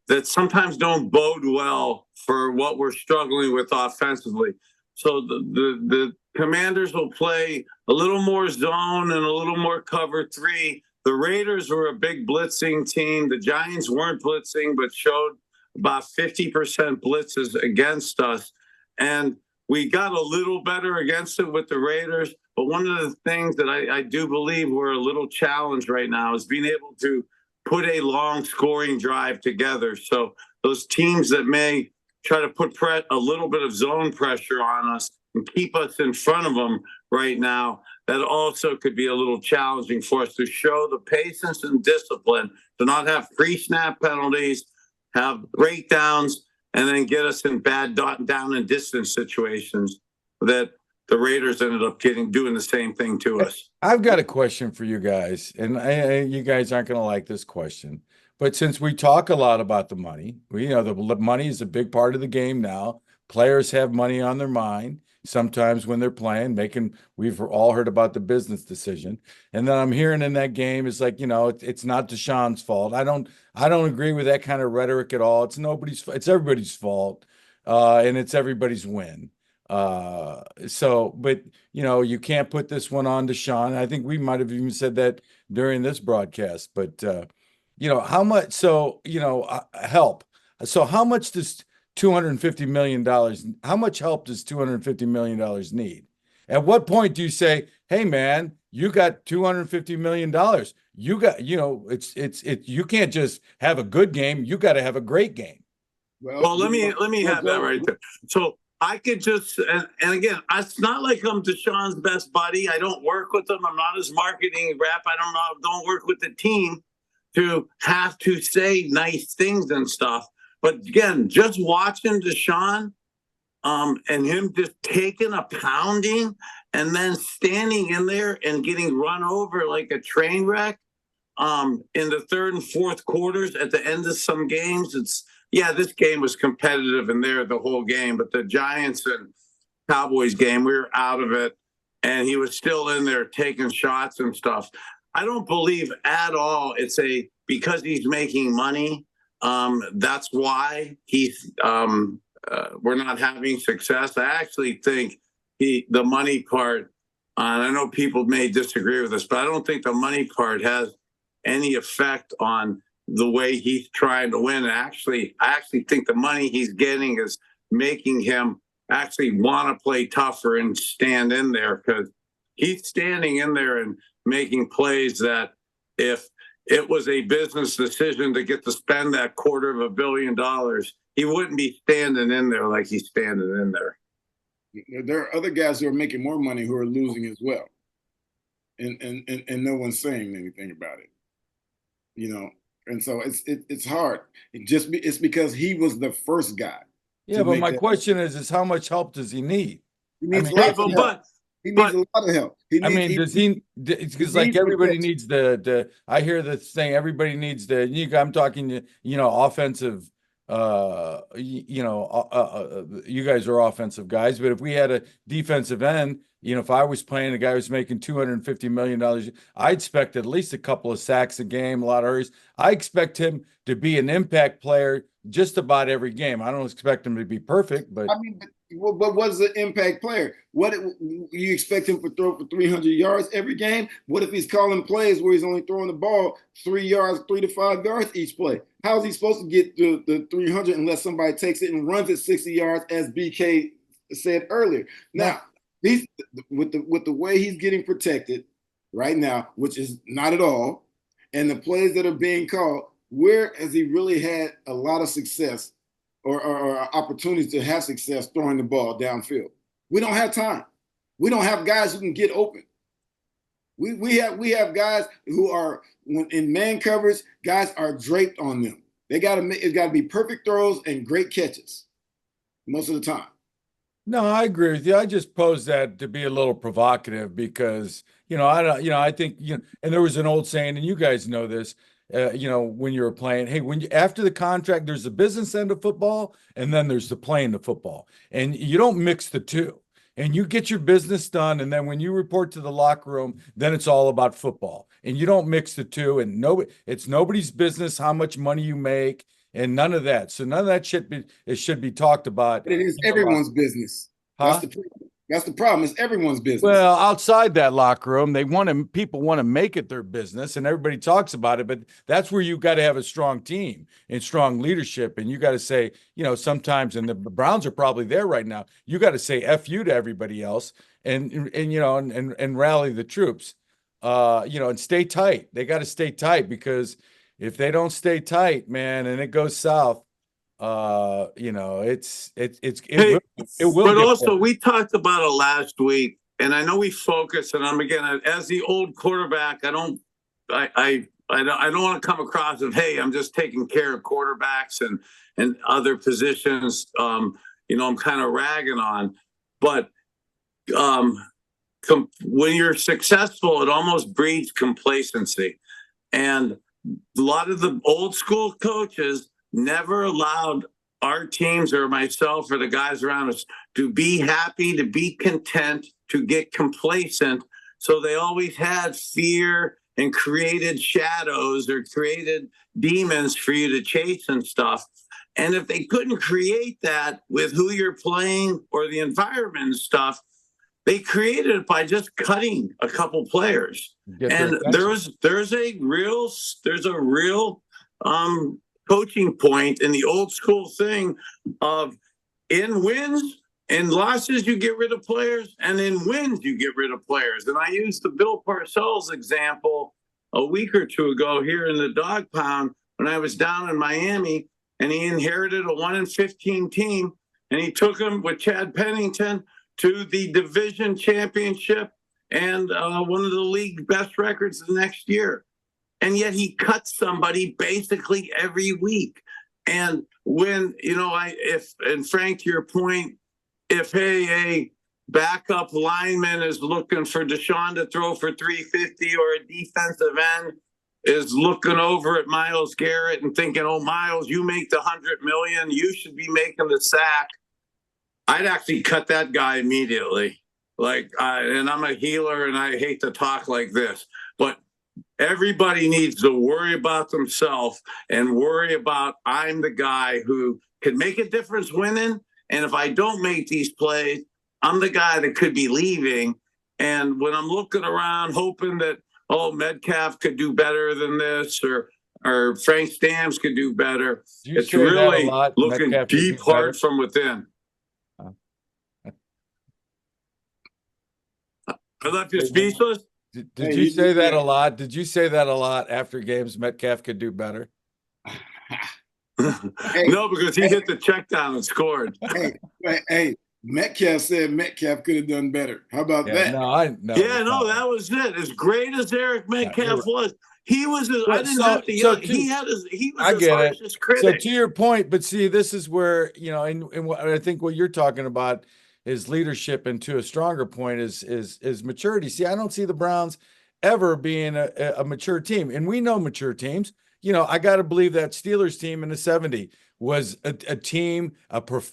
that sometimes don't bode well for what we're struggling with offensively. So the Commanders will play a little more zone and a little more cover three. The Raiders were a big blitzing team. The Giants weren't blitzing, but showed about 50% blitzes against us. And we got a little better against it with the Raiders. But one of the things that I do believe we're a little challenged right now is being able to put a long scoring drive together. So those teams that may try to put a little bit of zone pressure on us and keep us in front of them right now, that also could be a little challenging for us to show the patience and discipline to not have pre-snap penalties, have breakdowns, and then get us in bad down and distance situations that the Raiders ended up doing the same thing to us. I've got a question for you guys, and you guys aren't going to like this question, but since we talk a lot about the money, the money is a big part of the game now. Players have money on their mind sometimes when they're playing, we've all heard about the business decision. And then I'm hearing in that game is like, it's not Deshaun's fault. I don't agree with that kind of rhetoric at all. It's everybody's fault. And it's everybody's win. But you can't put this one on Deshaun. I think we might have even said that during this broadcast, but how much, help. So how much does $250 million, how much help does $250 million need? At what point do you say, hey man, you got $250 million. You got, you can't just have a good game. You got to have a great game. Well, let me have that right there. So I could just, and again, it's not like I'm Deshaun's best buddy. I don't work with him. I'm not his marketing rep. Don't work with the team to have to say nice things and stuff. But again, just watching Deshaun and him just taking a pounding and then standing in there and getting run over like a train wreck in the third and fourth quarters at the end of some games, this game was competitive in there the whole game, but the Giants and Cowboys game, we were out of it, and he was still in there taking shots and stuff. I don't believe at all because he's making money. That's why we're not having success. I actually think the money part, and I know people may disagree with this, but I don't think the money part has any effect on the way he's trying to win. And I actually think the money he's getting is making him actually want to play tougher and stand in there, because he's standing in there and making plays that if it was a business decision to get to spend that $250 million, he wouldn't be standing in there like he's standing in there. There are other guys who are making more money who are losing as well. And no one's saying anything about it. And so it's hard. It's because he was the first guy. Yeah, but my question is how much help does he need? He needs a lot of help. He needs a lot of help. Because like everybody needs I hear this thing, everybody needs I'm talking, offensive, you guys are offensive guys, but if we had a defensive end, if I was playing a guy who's making $250 million, I expect at least a couple of sacks a game, a lot of hurries. I expect him to be an impact player just about every game. I don't expect him to be perfect, but but what's an impact player? What you expect him to throw for 300 yards every game? What if he's calling plays where he's only throwing the ball 3 to 5 yards each play? How is he supposed to get the 300 unless somebody takes it and runs it 60 yards, as BK said earlier? Now, he's with the way he's getting protected right now, which is not at all, and the plays that are being called, where has he really had a lot of success or opportunities to have success throwing the ball downfield? We don't have time. We don't have guys who can get open. We have guys who are in man coverage. Guys are draped on them. It's got to be perfect throws and great catches most of the time. No, I agree with you. I just posed that to be a little provocative because I think and there was an old saying, and you guys know this. when you were playing. Hey, after the contract, there's the business end of football, and then there's the playing the football, and you don't mix the two. And you get your business done, and then when you report to the locker room, then it's all about football, and you don't mix the two. And it's nobody's business how much money you make, and none of that. So none of that should be talked about. But it is everyone's business. Huh? That's the problem. It's everyone's business. Well, outside that locker room, people want to make it their business, and everybody talks about it. But that's where you got to have a strong team and strong leadership, and you got to say, sometimes, and the Browns are probably there right now. You got to say "F you" to everybody else, and rally the troops, and stay tight. They got to stay tight, because if they don't stay tight, man, and it goes south, it will. But also, we talked about it last week, and I know we focus. And I'm again, as the old quarterback, I don't want to come across as, hey, I'm just taking care of quarterbacks and other positions. I'm kind of ragging on, but when you're successful, it almost breeds complacency, and a lot of the old school coaches never allowed our teams or myself or the guys around us to be happy, to be content, to get complacent. So they always had fear and created shadows or created demons for you to chase and stuff. And if they couldn't create that with who you're playing or the environment and stuff, they created it by just cutting a couple players. And there's a real coaching point in the old school thing of, in wins and losses, you get rid of players, and in wins, you get rid of players. And I used the Bill Parcells example a week or two ago here in the Dog Pound when I was down in Miami, and he inherited a 1-15 team, and he took him with Chad Pennington to the division championship and one of the league best records the next year. And yet he cuts somebody basically every week. And when, and Frank, to your point, if, a backup lineman is looking for Deshaun to throw for 350, or a defensive end is looking over at Myles Garrett and thinking, oh, Myles, you make the $100 million, you should be making the sack, I'd actually cut that guy immediately. And I'm a healer and I hate to talk like this, but everybody needs to worry about themselves and worry about, I'm the guy who can make a difference winning. And if I don't make these plays, I'm the guy that could be leaving. And when I'm looking around hoping that, Metcalf could do better than this, or Frank Stamps could do better, it's really looking deep, hard from within. I left you speechless. Did you say that a lot? Did you say that a lot after games? Metcalf could do better. No, because he hit the check down and scored. Hey, Metcalf said Metcalf could have done better. How about that? That was it. As great as Eric Metcalf was, he was. I didn't have to yell. He was his harshest critic. So to your point, but see, this is where and what I think what you're talking about is leadership, and to a stronger point is maturity. See, I don't see the Browns ever being a mature team, and we know mature teams. I got to believe that Steelers team in the 70s was a team.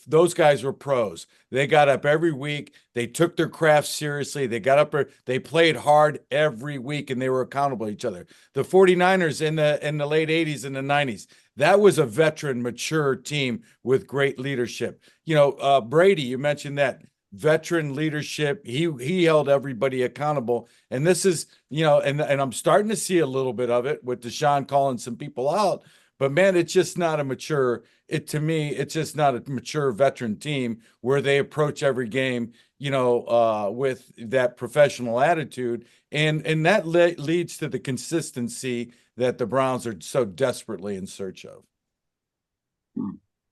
Those guys were pros. They got up every week. They took their craft seriously. They got up. They played hard every week, and they were accountable to each other. The 49ers in the late 80s and the 90s, that was a veteran, mature team with great leadership. Brady, you mentioned that. Veteran leadership. He held everybody accountable. And this is, and I'm starting to see a little bit of it with Deshaun calling some people out. But man, it's just not a mature. To me, it's just not a mature veteran team where they approach every game, with that professional attitude, and that leads to the consistency that the Browns are so desperately in search of.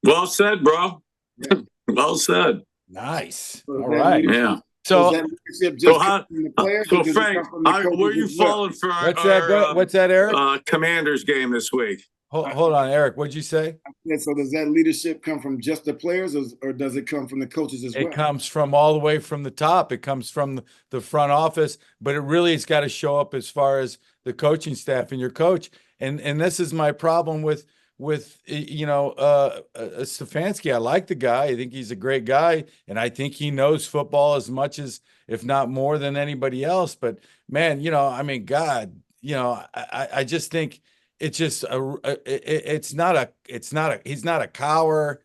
Well said, bro. Yeah. Well said. Nice. All right. Yeah. So Frank, where are you falling for what's that, Eric? Commanders game this week? Hold on, Eric. What'd you say? So does that leadership come from just the players, or does it come from the coaches as well? It comes from all the way from the top. It comes from the front office, but it really has got to show up as far as the coaching staff and your coach. And this is my problem with Stefanski. I like the guy. I think he's a great guy, and I think he knows football as much as, if not more than anybody else. But man, I mean, God, I just think it's just it's not a he's not a cower.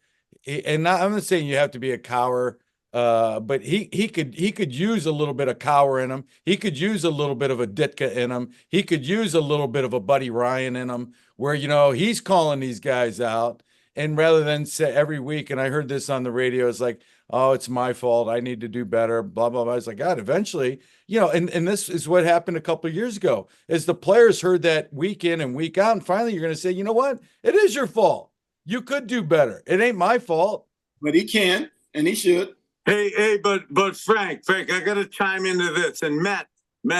And I'm not saying you have to be a cower, but he could use a little bit of cower in him. He could use a little bit of a Ditka in him. He could use a little bit of a Buddy Ryan in him, where he's calling these guys out, and rather than say every week. And I heard this on the radio, it's like, oh, it's my fault, I need to do better, blah blah blah. It's like, God, eventually, and this is what happened a couple of years ago, is the players heard that week in and week out, and finally you're going to say, you know what, it is your fault. You could do better. It ain't my fault. But he can, and he should. Hey, but Frank, I got to chime into this. And Matt,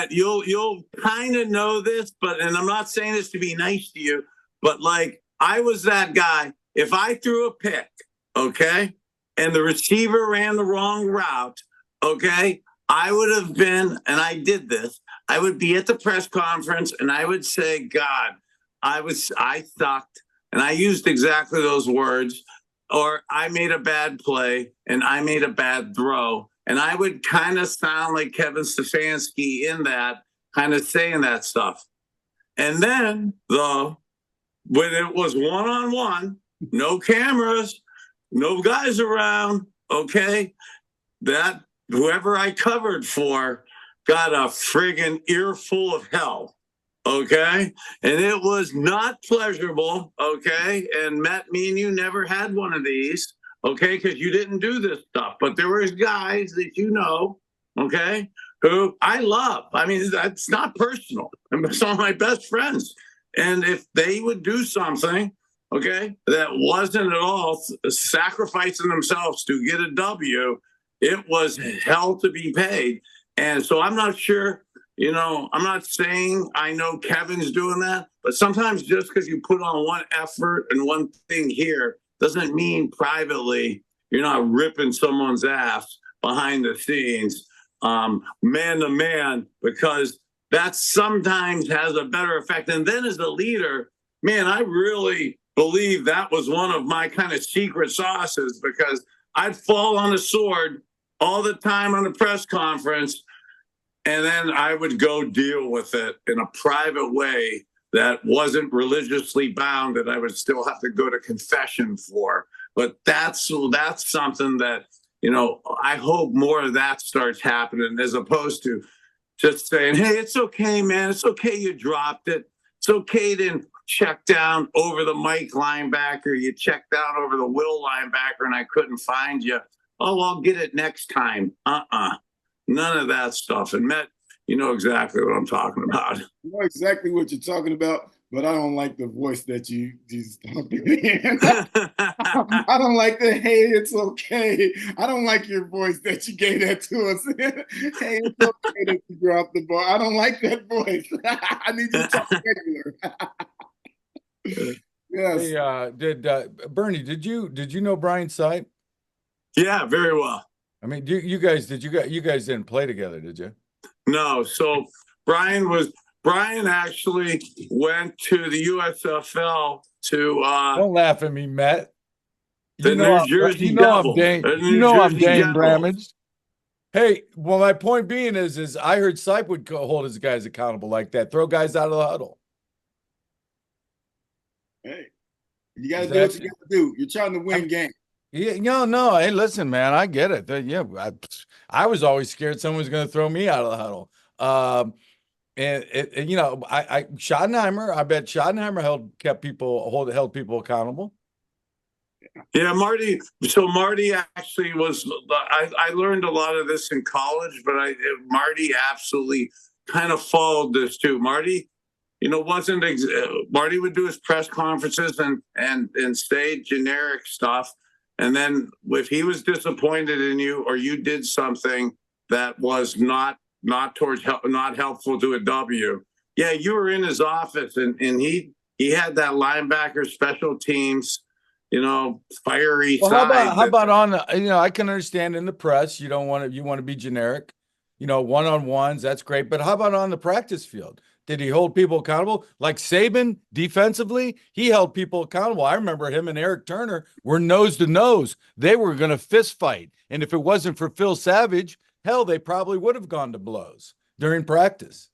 you'll kind of know this, and I'm not saying this to be nice to you, but like, I was that guy. If I threw a pick, okay, and the receiver ran the wrong route, okay, I would have been, and I did this, I would be at the press conference and I would say, God, I sucked. And I used exactly those words, or I made a bad play and I made a bad throw. And I would kind of sound like Kevin Stefanski in that, kind of saying that stuff. And then, though, when it was one-on-one, no cameras, no guys around, okay, that whoever I covered for got a friggin' earful of hell. Okay. And it was not pleasurable. Okay. And Matt, me and you never had one of these. Okay. Because you didn't do this stuff. But there was guys that okay, who I love. I mean, that's not personal. And some of my best friends. And if they would do something, okay, that wasn't at all sacrificing themselves to get a W, it was hell to be paid. And so I'm not sure. I'm not saying I know Kevin's doing that, but sometimes just because you put on one effort and one thing here doesn't mean privately you're not ripping someone's ass behind the scenes, man to man, because that sometimes has a better effect. And then as a leader, man, I really believe that was one of my kind of secret sauces, because I'd fall on the sword all the time on the press conference. And then I would go deal with it in a private way that wasn't religiously bound, that I would still have to go to confession for. But that's something that, I hope more of that starts happening, as opposed to just saying, hey, it's okay, man. It's okay you dropped it. It's okay to check down over the Mike linebacker. You checked down over the Will linebacker and I couldn't find you. Oh, I'll get it next time. None of that stuff. And Matt, you know exactly what I'm talking about. I know exactly what you're talking about, but I don't like the voice that you talking in. I don't like the, hey, it's okay. I don't like your voice that you gave that to us. Hey, it's okay that you dropped the ball. I don't like that voice. I need you to talk regular. Yes. Hey, Bernie, did you know Brian Sipe? Yeah, very well. I mean, you guys didn't play together, did you? No. So Brian actually went to the USFL to don't laugh at me, Matt. New Jersey Devils. I'm Dane Bramage. Hey, well, my point being is I heard Sipe would hold his guys accountable like that, throw guys out of the huddle. Hey, you got to do what you got to do. You're trying to win games. Yeah, no. Hey, listen, man, I get it. I was always scared someone was going to throw me out of the huddle. Schottenheimer. I bet Schottenheimer held people accountable. Yeah, Marty. So Marty actually was. I learned a lot of this in college, but Marty absolutely kind of followed this too. Marty, Marty would do his press conferences and say generic stuff. And then if he was disappointed in you, or you did something that was not helpful to a W, yeah, you were in his office, and he had that linebacker special teams, fiery side. How about on I can understand in the press you want to be generic, one-on-ones, that's great. But how about on the practice field? Did he hold people accountable? Like Saban defensively, he held people accountable. I remember him and Eric Turner were nose to nose. They were going to fist fight. And if it wasn't for Phil Savage, hell, they probably would have gone to blows during practice.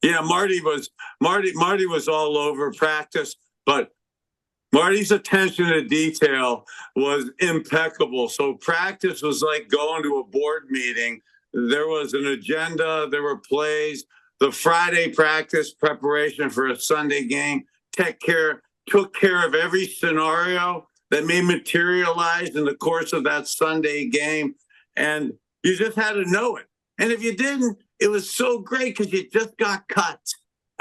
Yeah, Marty was all over practice, but Marty's attention to detail was impeccable. So practice was like going to a board meeting. There was an agenda, there were plays. The Friday practice preparation for a Sunday game took care of every scenario that may materialize in the course of that Sunday game. And you just had to know it. And if you didn't, it was so great because you just got cut.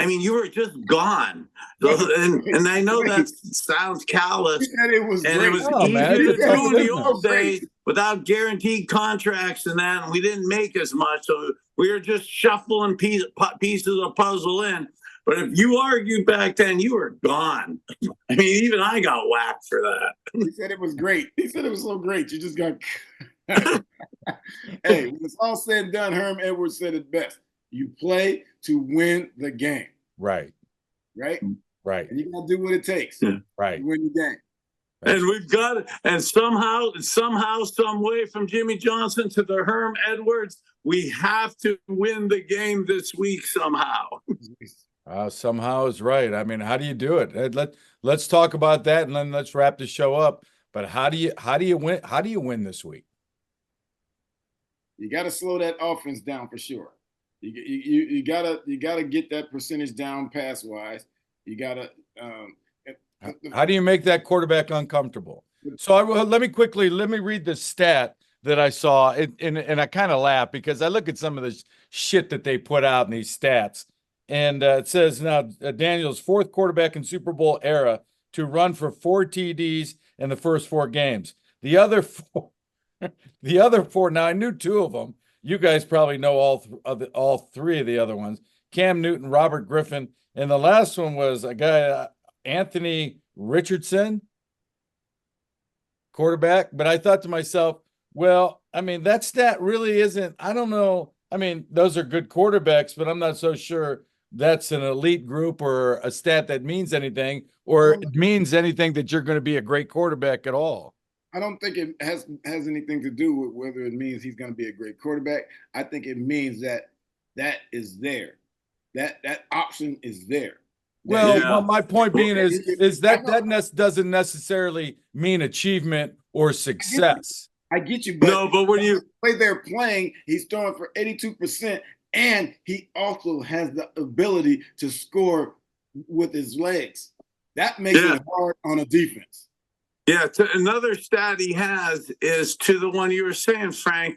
I mean, you were just gone. So, and I know that sounds callous. It was and great. it was man. easier to do in the Oh, old days without guaranteed contracts and that. And we didn't make as much. So we were just shuffling pieces of puzzle in. But if you argued back then, you were gone. I mean, even I got whacked for that. He said it was great. He said it was so great. You just got. Hey, when it's all said and done, Herm Edwards said it best. You play to win the game. Right. Right? Right. And you got to do what it takes to Right. win the game. And we've got it. And somehow, some way from Jimmy Johnson to the Herm Edwards, we have to win the game this week somehow. Somehow is right. I mean, how do you do it? Let's talk about that, and then let's wrap the show up. But how do you win? How do you win this week? You got to slow that offense down for sure. You gotta get that percentage down pass wise. You gotta. How do you make that quarterback uncomfortable? So let me read the stat that I saw, and I kind of laugh because I look at some of the shit that they put out in these stats, and it says now Daniel's fourth quarterback in Super Bowl era to run for 4 TDs in the first 4 games. The other 4. Now I knew 2 of them. You guys probably know all 3 of the other ones. Cam Newton, Robert Griffin, and the last one was a guy, Anthony Richardson, quarterback. But I thought to myself, well, I mean, that stat really isn't, I don't know. I mean, those are good quarterbacks, but I'm not so sure that's an elite group or a stat that means anything, or it means anything that you're going to be a great quarterback at all. I don't think it has anything to do with whether it means he's going to be a great quarterback. I think it means that is there. That option is there. Well, my point being is that doesn't necessarily mean achievement or success. I get you, but when you play they're playing, he's throwing for 82%, and he also has the ability to score with his legs. That makes it hard on a defense. Yeah, another stat he has is to the one you were saying, Frank,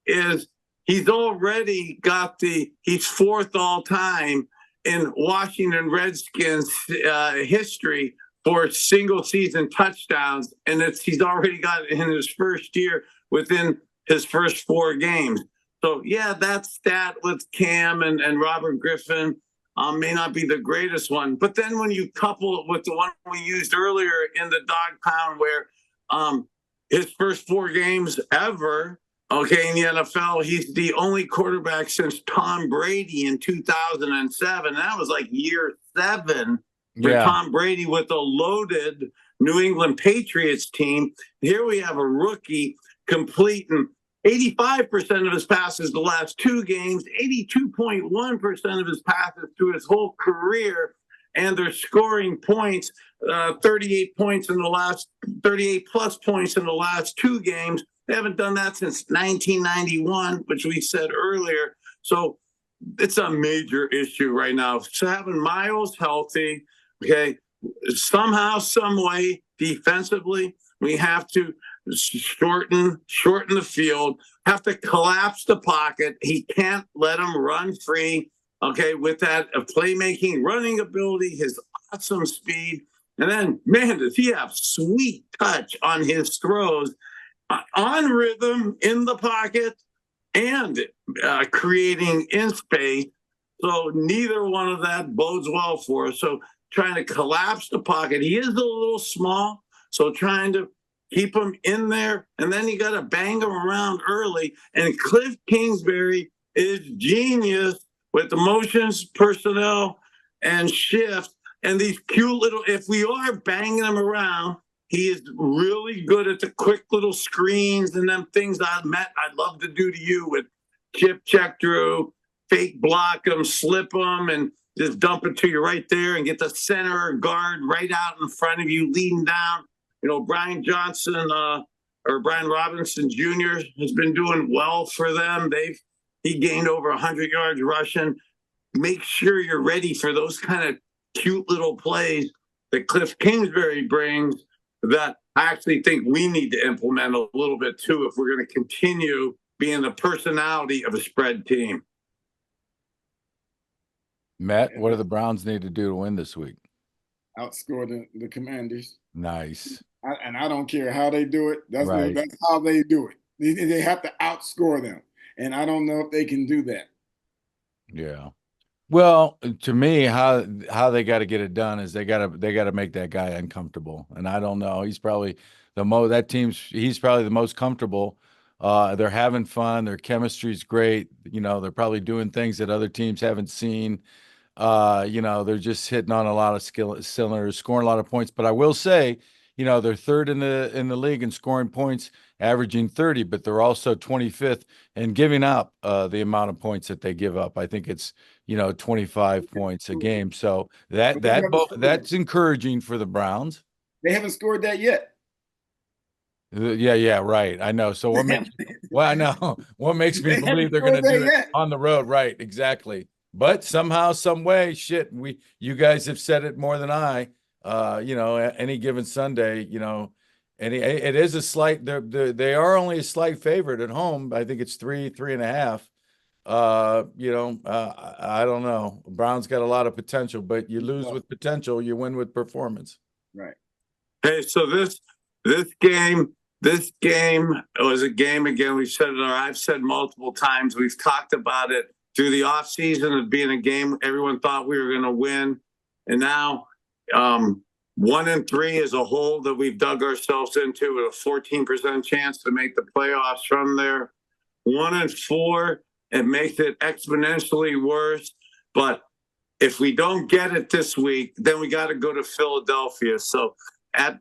is he's already got he's 4th all time in Washington Redskins history for single season touchdowns. And he's already got it in his first year within his first 4 games. So yeah, that stat with Cam and Robert Griffin may not be the greatest one, but then when you couple it with the one we used earlier in the Dog Pound, where his first 4 games ever, in the NFL, he's the only quarterback since Tom Brady in 2007. That was like year 7 for Tom Brady with a loaded New England Patriots team. Here we have a rookie completing 85% of his passes the last 2 games, 82.1% of his passes through his whole career, and they're scoring points, 38 plus points in the last 2 games. They haven't done that since 1991, which we said earlier. So it's a major issue right now. So having Miles healthy, somehow, some way, defensively, we have to shorten the field, have to collapse the pocket. He can't let him run free, with that playmaking, running ability, his awesome speed. And then, man, does he have sweet touch on his throws, on rhythm, in the pocket, and creating in space. So neither one of that bodes well for us. So trying to collapse the pocket. He is a little small, so trying to keep him in there, and then you got to bang him around early. And Cliff Kingsbury is genius with the motions personnel and shift and these cute little, if we are banging him around, he is really good at the quick little screens and them things I'd love to do to you with chip check through, fake block them, slip them, and just dump it to you right there and get the center guard right out in front of you, leading down. You know, Brian Johnson or Brian Robinson Jr. has been doing well for them. He gained over 100 yards rushing. Make sure you're ready for those kind of cute little plays that Cliff Kingsbury brings that I actually think we need to implement a little bit too if we're going to continue being the personality of a spread team. Matt, what do the Browns need to do to win this week? Outscore the Commanders. Nice. And I don't care how they do it. That's how they do it. They have to outscore them. And I don't know if they can do that. Yeah. Well, to me, how they got to get it done is they got to make that guy uncomfortable. And I don't know. He's probably he's probably the most comfortable. They're having fun. Their chemistry's great. You know, they're probably doing things that other teams haven't seen. You know, they're just hitting on a lot of cylinders, scoring a lot of points. But I will say, you know, they're third in the league in scoring points, averaging 30, but they're also 25th in giving up the amount of points that they give up. I think it's, you know, 25 points a game. So that's encouraging for the Browns. They haven't scored that yet. Yeah, right. I know. So I know what makes me believe they're going to do it on the road, right? Exactly. But somehow, some way, shit, you guys have said it more than I. You know, any given Sunday, you know, it is a slight. They are only a slight favorite at home. I think it's 3.5. You know, I don't know. Brown's got a lot of potential, but you lose with potential, you win with performance. Right. Hey, so this game was a game, again, we've said it, or I've said multiple times, we've talked about it through the offseason of being a game everyone thought we were going to win. And now 1-3 as a whole that we've dug ourselves into with a 14% chance to make the playoffs from there. 1-4, it makes it exponentially worse. But if we don't get it this week, then we got to go to Philadelphia. So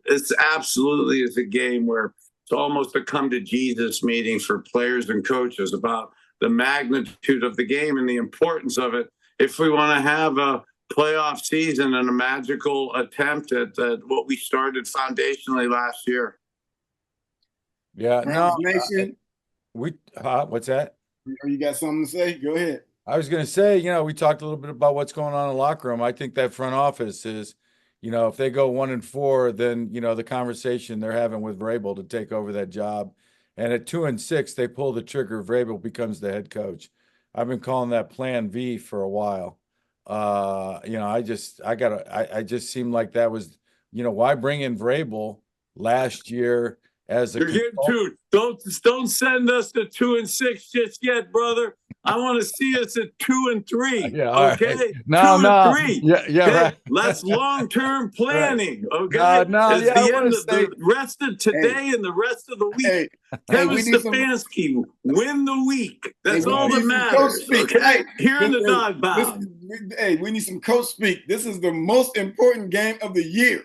it's absolutely is a game where it's almost a come to Jesus meeting for players and coaches about the magnitude of the game and the importance of it if we want to have a playoff season and a magical attempt at what we started foundationally last year. Yeah, Nation. What's that? You got something to say? Go ahead. I was going to say, you know, we talked a little bit about what's going on in the locker room. I think that front office is, you know, if they go 1-4, then, you know, the conversation they're having with Vrabel to take over that job. And at 2-6, they pull the trigger. Vrabel becomes the head coach. I've been calling that Plan V for a while. You know, I just seemed like that was, you know, why bring in Vrabel last year as a You're getting too, don't send us to 2-6 just yet, brother. I want to see us at 2-3. Yeah, okay. Right. No, 2-3. Yeah, okay? right. That's long-term planning. Right. Okay. It's the end of the rest of today and the rest of the week. Kevin Stefanski, win the week. That's all that matters. Okay. Here in the Dawg Pound. Hey, we need some coach speak. This is the most important game of the year.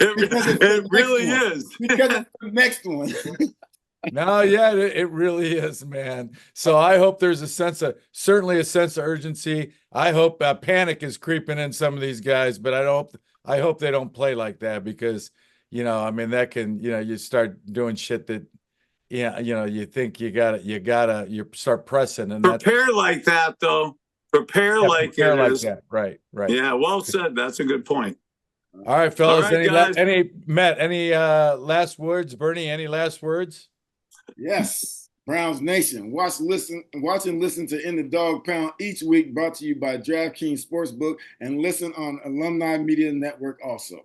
It really is. Because it's the next one. No, yeah, it really is, man. So I hope there's certainly a sense of urgency. I hope panic is creeping in some of these guys, but I hope they don't play like that because, you know, I mean, that can, you know, you start doing shit that, yeah, you know, you think you start pressing and prepare like that though. Prepare like that. Right. Yeah, well said. That's a good point. All right, fellas. All right, any last words? Bernie, any last words? Yes. Browns Nation. Watch and listen to In the Dawg Pound each week, brought to you by DraftKings Sportsbook, and listen on Alumni Media Network also.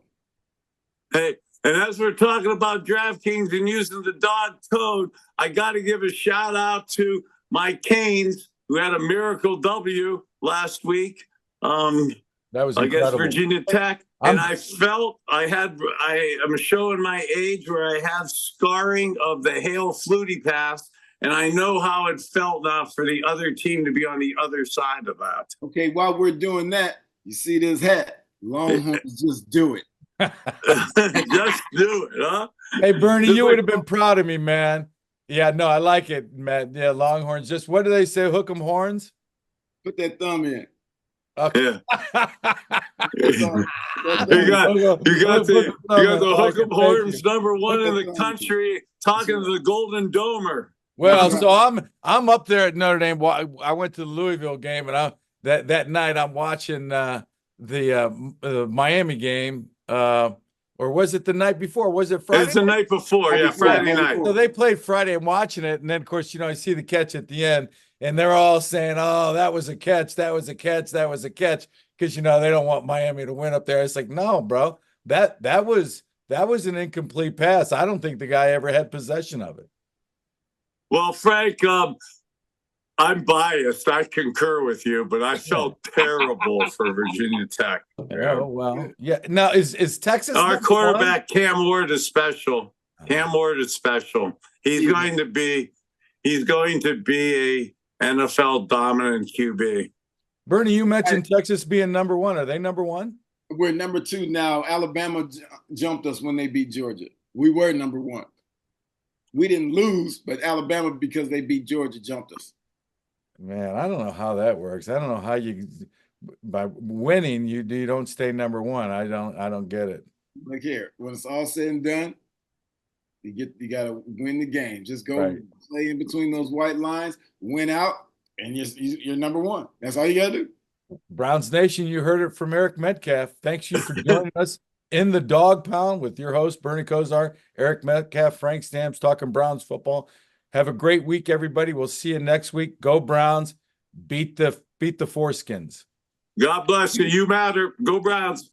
Hey, and as we're talking about DraftKings and using the Dawg code, I got to give a shout out to my Canes, who had a miracle W last week. That was incredible. Against Virginia Tech. And I felt I am showing my age where I have scarring of the Hail Flutie pass. And I know how it felt now for the other team to be on the other side of that. Okay, while we're doing that, You see this hat? Longhorns just do it. Just do it, huh? Hey, Bernie, Just you like- would have been proud of me, man. Yeah, no, I like it, Matt. Yeah, Longhorns. Just what do they say? Hook 'em horns? Put that thumb in. Okay. Yeah. That thumb- that You thumb- got the Hook 'em horns Thank you. #1 in the country talking to the Golden Domer. Well, That's so I'm up there at Notre Dame. I went to the Louisville game, and that night I'm watching the Miami game. Or was it the night before? Was it Friday? It's the night before, yeah, Friday night. So they played Friday. I'm watching it, and then of course, I see the catch at the end, and they're all saying, "Oh, that was a catch! That was a catch! That was a catch!" Because they don't want Miami to win up there. It's like, no, bro, that was an incomplete pass. I don't think the guy ever had possession of it. Well, Frank, I'm biased. I concur with you, but I felt terrible for Virginia Tech. Oh, well, yeah. Now is Texas Our number quarterback Cam Ward is special. Cam Ward is special. He's going to be a NFL dominant QB. Bernie, you mentioned Texas being number 1. Are they number 1? We're number 2 now. Alabama jumped us when they beat Georgia. We were number 1. We didn't lose, but Alabama, because they beat Georgia, jumped us. Man, I don't know how that works. I don't know how you, by winning, you don't stay number 1. I don't get it. Look here, when it's all said and done, you got to win the game. Just go play in between those white lines, win out, and you're number 1. That's all you got to do. Browns Nation, you heard it from Eric Metcalf. Thanks you for joining us in the Dog Pound with your host, Bernie Kosar, Eric Metcalf, Frank Stamps, talking Browns football. Have a great week, everybody. We'll see you next week. Go Browns. Beat the Foreskins. God bless you. You matter. Go Browns.